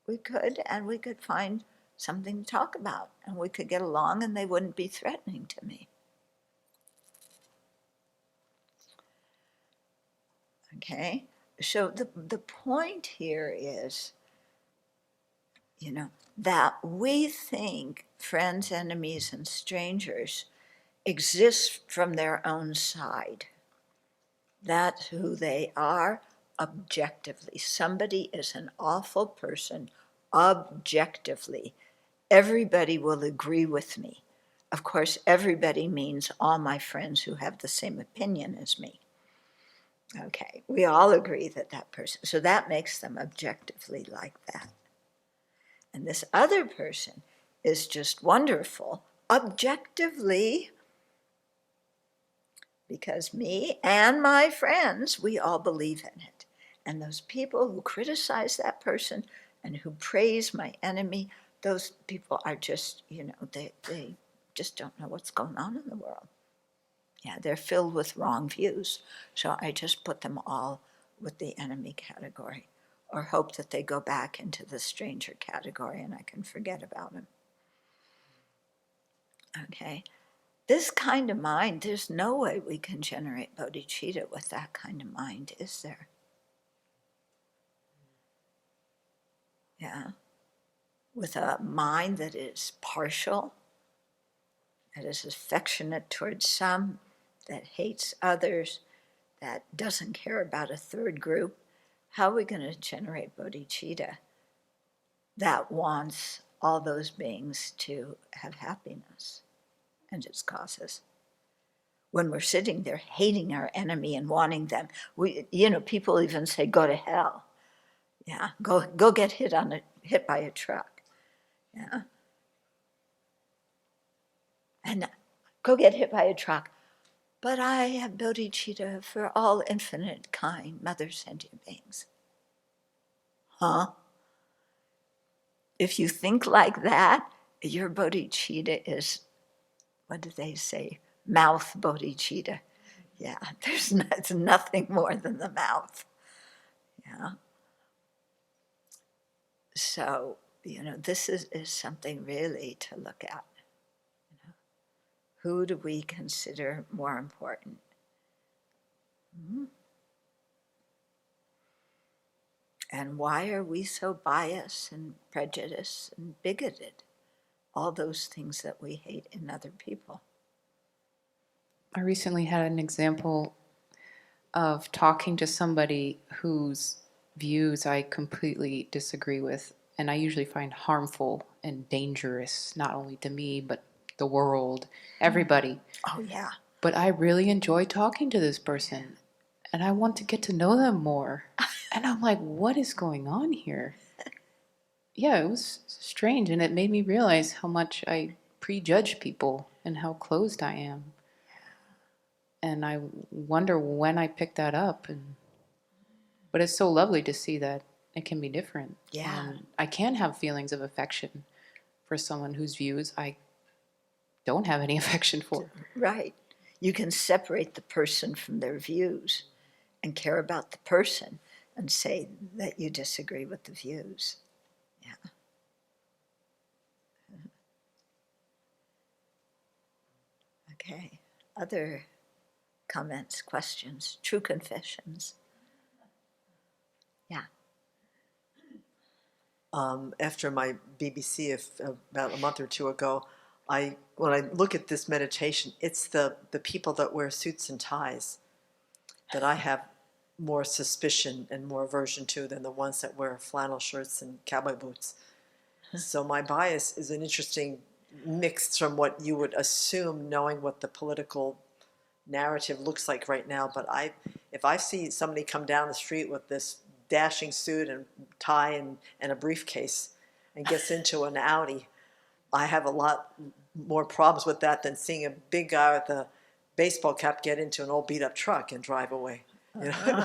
we could find something to talk about, and we could get along, and they wouldn't be threatening to me. Okay, so the point here is, that we think friends, enemies, and strangers exist from their own side. That's who they are objectively. Somebody is an awful person objectively. Everybody will agree with me. Of course, everybody means all my friends who have the same opinion as me. Okay, we all agree that person, so that makes them objectively like that. And this other person is just wonderful objectively, because me and my friends, we all believe in it. And those people who criticize that person and who praise my enemy, those people are just, they just don't know what's going on in the world. Yeah, they're filled with wrong views. So I just put them all with the enemy category, or hope that they go back into the stranger category and I can forget about them. Okay. This kind of mind, there's no way we can generate bodhicitta with that kind of mind, is there? Yeah. With a mind that is partial, that is affectionate towards some, that hates others, that doesn't care about a third group, how are we going to generate bodhicitta that wants all those beings to have happiness and its causes? When we're sitting there hating our enemy and wanting them, people even say, go to hell. Yeah, go get hit by a truck. Yeah. And go get hit by a truck. But I have bodhicitta for all infinite kind mother sentient beings. Huh? If you think like that, your bodhicitta is, what do they say? Mouth bodhicitta. Yeah, it's nothing more than the mouth. Yeah. So, this is something really to look at. Who do we consider more important? Mm-hmm. And why are we so biased and prejudiced and bigoted? All those things that we hate in other people. I recently had an example of talking to somebody whose views I completely disagree with, and I usually find harmful and dangerous, not only to me, but the world, everybody. Oh, yeah. But I really enjoy talking to this person, and I want to get to know them more. And I'm like, what is going on here? yeah, it was strange, and it made me realize how much I prejudge people and how closed I am. And I wonder when I picked that up. But it's so lovely to see that it can be different. Yeah. And I can have feelings of affection for someone whose views I don't have any affection for. Right. You can separate the person from their views and care about the person and say that you disagree with the views. Yeah. Okay. Other comments, questions, true confessions? Yeah. After my BBC about a month or two ago, when I look at this meditation, it's the people that wear suits and ties that I have more suspicion and more aversion to than the ones that wear flannel shirts and cowboy boots. So my bias is an interesting mix from what you would assume, knowing what the political narrative looks like right now. But if I see somebody come down the street with this dashing suit and tie and a briefcase and gets into an Audi, I have a lot more problems with that than seeing a big guy with a baseball cap get into an old beat up truck and drive away. You know?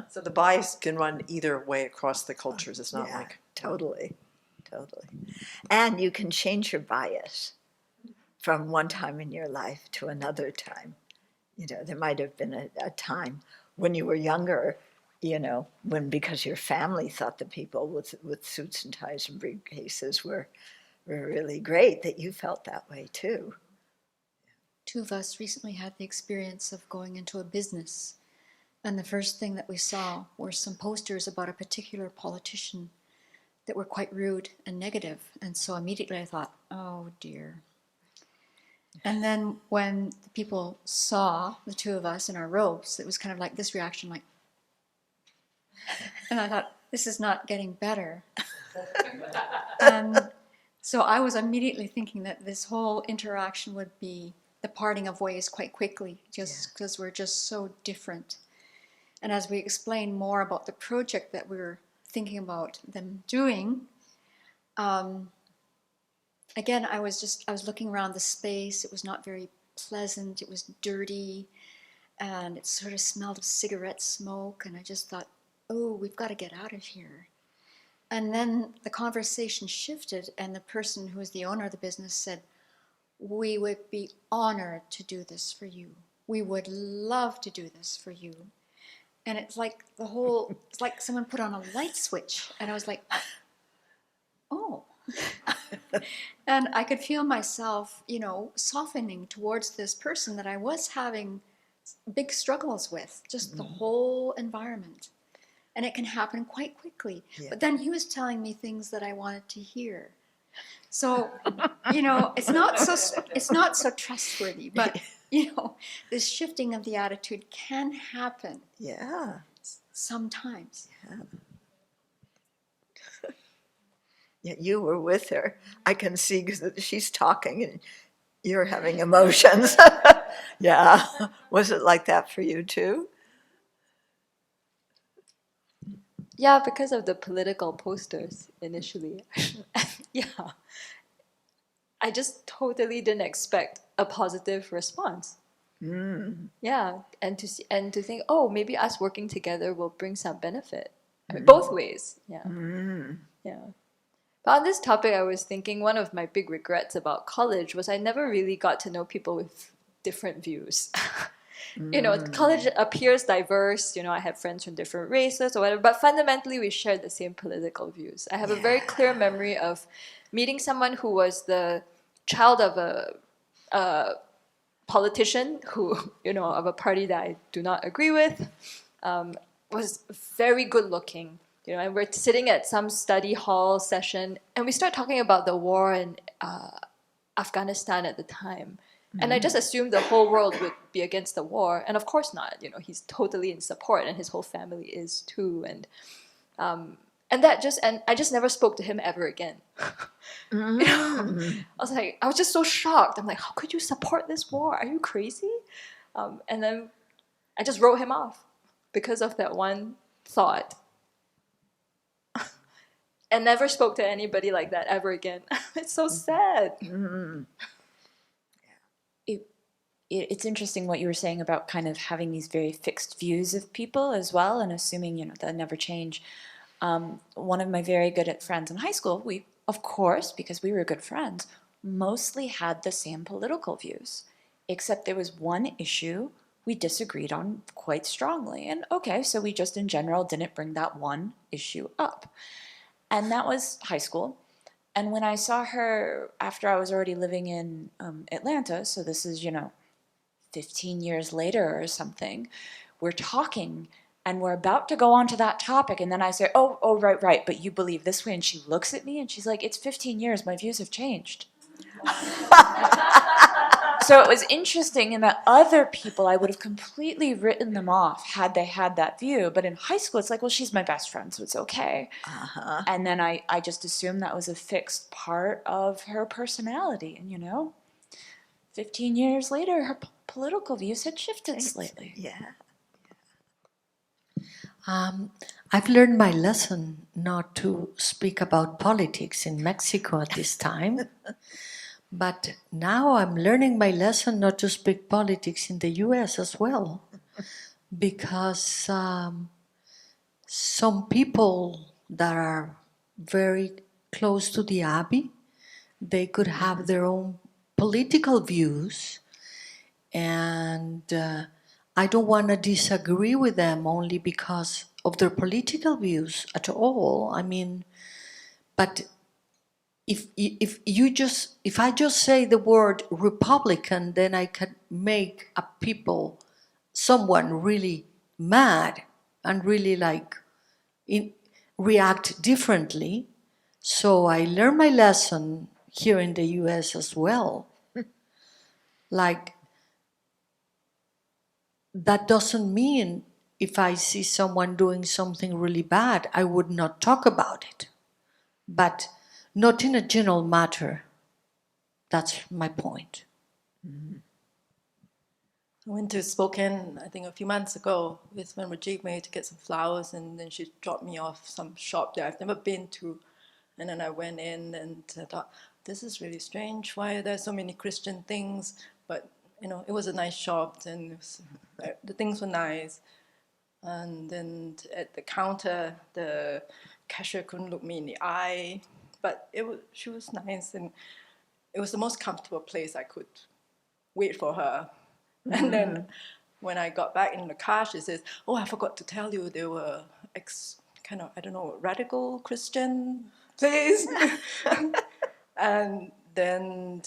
So the bias can run either way across the cultures. It's not like totally. And you can change your bias from one time in your life to another time. You know, there might have been a time when you were younger, you know, when because your family thought the people with suits and ties and briefcases were really great, that you felt that way too. Two of us recently had the experience of going into a business, and the first thing that we saw were some posters about a particular politician that were quite rude and negative. And so immediately I thought, oh dear. And then when the people saw the two of us in our robes, it was kind of like this reaction, like, and I thought, this is not getting better. And so I was immediately thinking that this whole interaction would be the parting of ways quite quickly, just because we're just so different. And as we explain more about the project that we were thinking about them doing, again, I was looking around the space. It was not very pleasant. It was dirty, and it sort of smelled of cigarette smoke. And I just thought, oh, we've got to get out of here. And then the conversation shifted, and the person who was the owner of the business said, we would be honored to do this for you. We would love to do this for you. And it's like it's like someone put on a light switch. And I was like, oh. And I could feel myself, you know, softening towards this person that I was having big struggles with, just the whole environment. And it can happen quite quickly. Yeah. But then he was telling me things that I wanted to hear. So, you know, it's not so trustworthy, but, you know, this shifting of the attitude can happen. Yeah. Sometimes. Yeah. Yeah, you were with her. I can see because she's talking and you're having emotions. Yeah. Was it like that for you too? Yeah, because of the political posters initially. Yeah. I just totally didn't expect a positive response. Yeah, and to think, oh, maybe us working together will bring some benefit. I mean, both ways. Yeah. Yeah. But on this topic, I was thinking one of my big regrets about college was I never really got to know people with different views. You know, college appears diverse. You know, I have friends from different races or whatever, but fundamentally we shared the same political views. I have a very clear memory of meeting someone who was the child of a politician who, you know, of a party that I do not agree with, was very good looking. You know, and we're sitting at some study hall session, and we start talking about the war in Afghanistan at the time. And I just assumed the whole world would be against the war, and of course not. You know, he's totally in support, and his whole family is too. And I just never spoke to him ever again. You know? I was just so shocked. I'm like, how could you support this war? Are you crazy? And then I just wrote him off because of that one thought. and never spoke to anybody like that ever again. It's so sad. Mm-hmm. It's interesting what you were saying about kind of having these very fixed views of people as well, and assuming, they'll never change. One of my very good friends in high school, we, of course, because we were good friends, mostly had the same political views, except there was one issue we disagreed on quite strongly. And okay, so we just in general didn't bring that one issue up. And that was high school. And when I saw her after I was already living in Atlanta, so this is, 15 years later or something, we're talking and we're about to go on to that topic. And then I say, oh, right, but you believe this way. And she looks at me and she's like, it's 15 years. My views have changed. So it was interesting in that other people, I would have completely written them off had they had that view. But in high school, it's like, well, she's my best friend, so it's okay. Uh-huh. And then I just assumed that was a fixed part of her personality. And, 15 years later, her political views had shifted slightly. Yeah. I've learned my lesson not to speak about politics in Mexico at this time. But now I'm learning my lesson not to speak politics in the US as well. Because some people that are very close to the Abbey, they could have their own political views. And I don't want to disagree with them only because of their political views at all. I mean, but if I just say the word Republican, then I can make someone really mad and really react differently. So I learned my lesson here in the US as well. That doesn't mean if I see someone doing something really bad, I would not talk about it. But not in a general matter. That's my point. I went to Spokane, I think a few months ago with Venerable Jigme to get some flowers, and then she dropped me off some shop that I've never been to. And then I went in and I thought, this is really strange. Why are there so many Christian things? But, it was a nice shop and the things were nice. And then at the counter, the cashier couldn't look me in the eye. But she was nice, and it was the most comfortable place I could wait for her. Mm-hmm. And then when I got back in the car, she says, I forgot to tell you they were radical Christian place. And then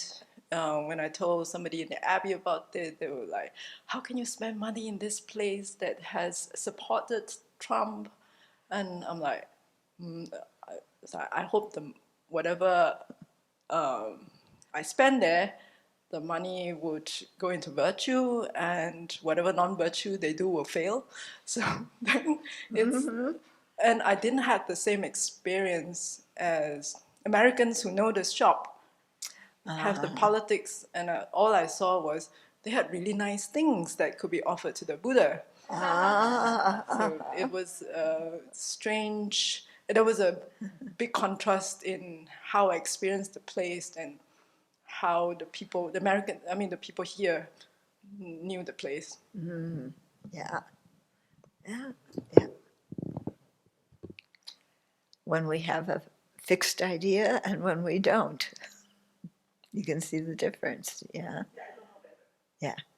when I told somebody in the Abbey about it, they were like, how can you spend money in this place that has supported Trump? And I'm like, I hope whatever I spend there, the money would go into virtue, and whatever non-virtue they do will fail. So then and I didn't have the same experience as Americans who know this shop have the politics, and all I saw was they had really nice things that could be offered to the Buddha. So it was strange. There was a big contrast in how I experienced the place and how the people here knew the place. Mm. Yeah. When we have a fixed idea and when we don't, you can see the difference. Yeah.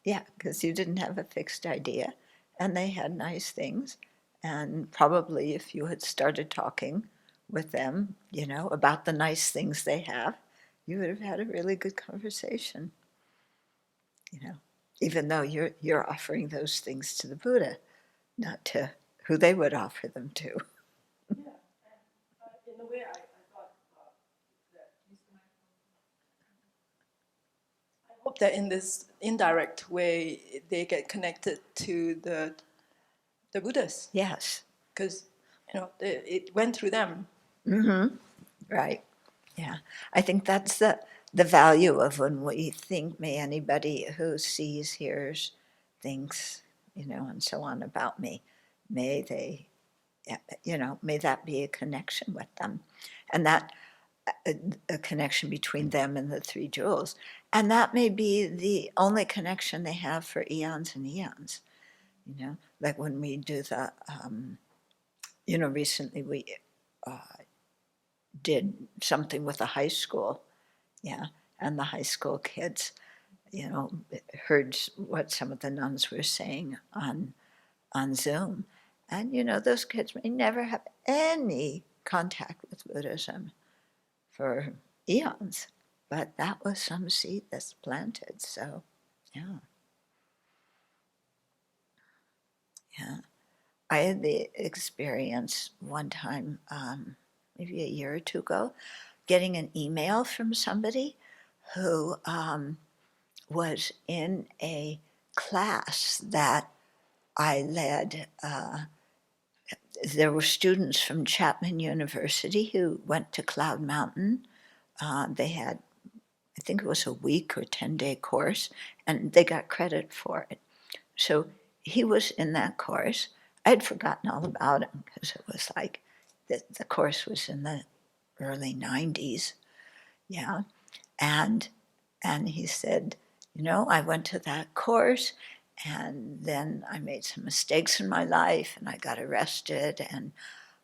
Yeah, because you didn't have a fixed idea and they had nice things. And probably if you had started talking with them, about the nice things they have, you would have had a really good conversation. Even though you're offering those things to the Buddha, not to who they would offer them to. Yeah, and in a way, I thought that I hope that in this indirect way they get connected to the Buddhas. Yes. Because it went through them. Mm-hmm. Right. Yeah. I think that's the value of when we think, may anybody who sees, hears, thinks, and so on about me, may they may that be a connection with them, and that a connection between them and the three jewels. And that may be the only connection they have for eons and eons. Like when we do the, recently we did something with a high school, and the high school kids, heard what some of the nuns were saying on Zoom. And, those kids may never have any contact with Buddhism for eons, but that was some seed that's planted. So, yeah. I had the experience one time, maybe a year or two ago, getting an email from somebody who was in a class that I led. There were students from Chapman University who went to Cloud Mountain. They had, I think it was a week or 10-day course, and they got credit for it. So he was in that course. I'd forgotten all about him because it was like the course was in the early 90s. Yeah. And he said, I went to that course, and then I made some mistakes in my life, and I got arrested, and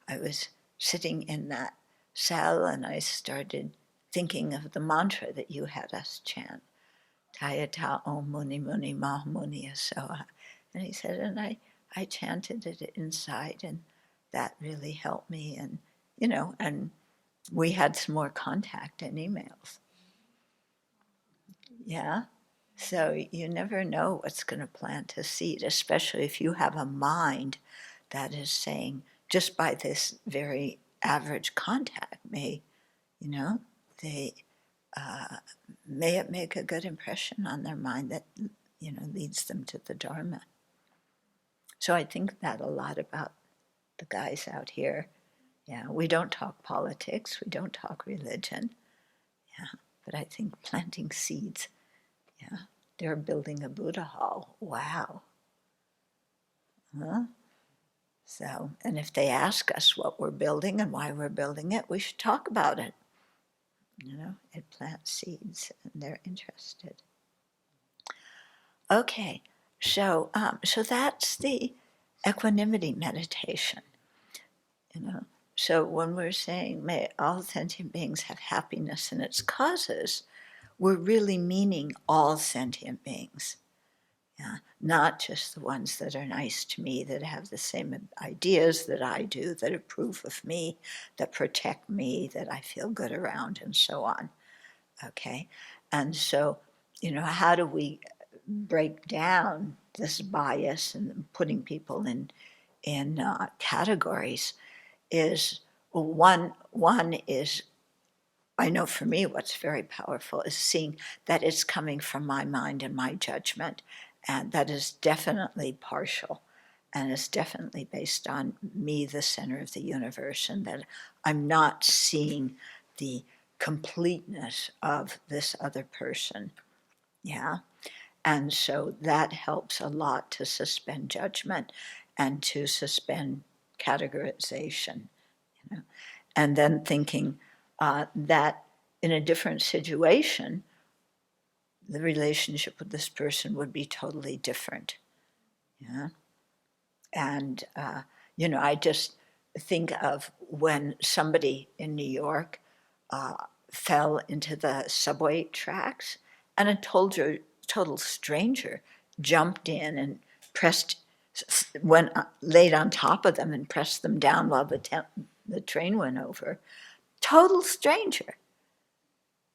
I was sitting in that cell, and I started thinking of the mantra that you had us chant, Tayata Om Muni Muni Mah Muni Asoha. And he said, and I chanted it inside, and that really helped me, and, and we had some more contact and emails. Yeah. So you never know what's going to plant a seed, especially if you have a mind that is saying, just by this very average contact, may it make a good impression on their mind that, leads them to the Dharma. So I think that a lot about the guys out here. Yeah, we don't talk politics, we don't talk religion. Yeah, but I think planting seeds. Yeah, they're building a Buddha hall. Wow. Huh? So, and if they ask us what we're building and why we're building it, we should talk about it. It plants seeds, and they're interested. Okay, so that's the equanimity meditation. So when we're saying may all sentient beings have happiness and its causes, we're really meaning all sentient beings. Yeah, not just the ones that are nice to me, that have the same ideas that I do, that approve of me, that protect me, that I feel good around, and so on. Okay, and so, how do we break down this bias and putting people in categories? Is one is, I know for me what's very powerful is seeing that it's coming from my mind and my judgment, and that is definitely partial, and is definitely based on me, the center of the universe, and that I'm not seeing the completeness of this other person. Yeah. And so that helps a lot to suspend judgment and to suspend categorization, and then thinking that in a different situation, the relationship with this person would be totally different. Yeah. And, I just think of when somebody in New York fell into the subway tracks, and a total stranger jumped in and laid on top of them and pressed them down while the train went over. Total stranger.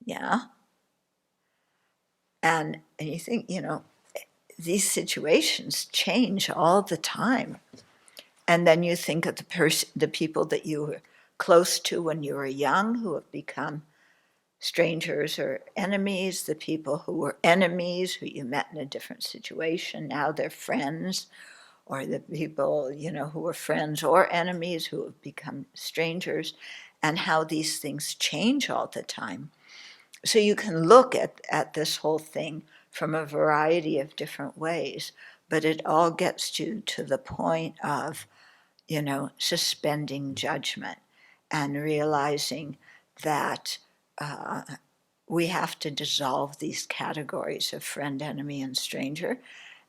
Yeah. And you think, these situations change all the time. And then you think of the people that you were close to when you were young, who have become strangers or enemies, the people who were enemies, who you met in a different situation, now they're friends, or the people, who were friends or enemies who have become strangers, and how these things change all the time. So you can look at this whole thing from a variety of different ways, but it all gets you to the point of, suspending judgment and realizing that we have to dissolve these categories of friend, enemy, and stranger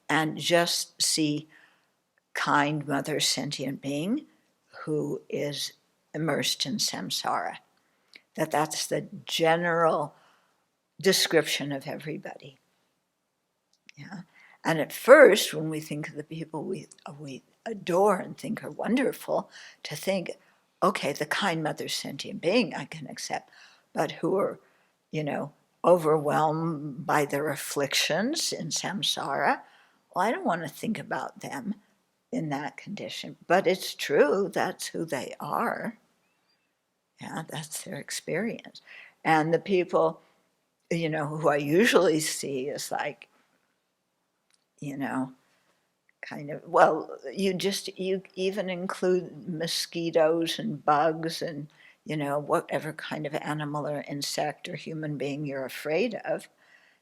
and just see kind mother sentient being who is immersed in samsara. That's the general description of everybody. Yeah. And at first, when we think of the people we adore and think are wonderful, to think, okay, the kind mother sentient being I can accept, but who are, overwhelmed by their afflictions in samsara, well, I don't want to think about them in that condition. But it's true, that's who they are. Yeah, that's their experience. And the people, who I usually see is like, kind of, well, you even include mosquitoes and bugs and, whatever kind of animal or insect or human being you're afraid of.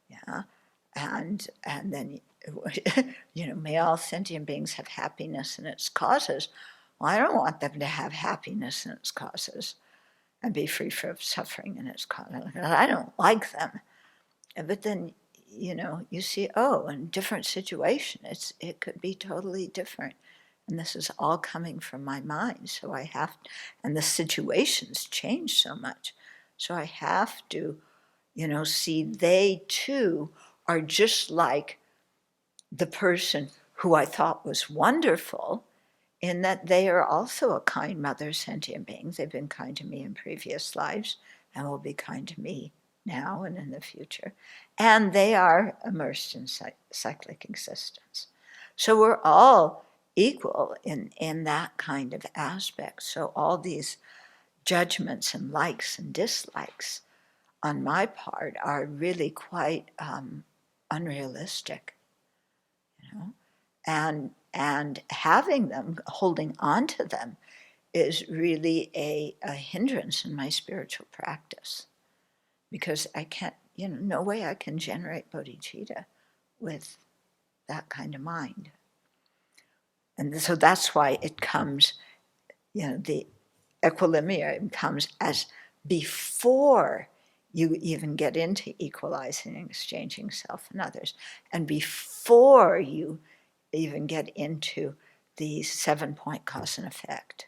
Yeah. And then, may all sentient beings have happiness and its causes. Well, I don't want them to have happiness and its causes and be free from suffering and its causes. I don't like them. But then, you see, in different situations, it could be totally different. And this is all coming from my mind. So I have, and the situations change so much. So I have to, see they too are just like the person who I thought was wonderful, in that they are also a kind mother sentient being. They've been kind to me in previous lives and will be kind to me now and in the future. And they are immersed in cyclic existence. So we're all equal in that kind of aspect. So all these judgments and likes and dislikes on my part are really quite unrealistic, and having them, holding on to them, is really a hindrance in my spiritual practice, because I can't, no way I can generate bodhicitta with that kind of mind. And so that's why it comes, the equilibrium comes as before you even get into equalizing and exchanging self and others, and before you even get into the 7-point cause and effect.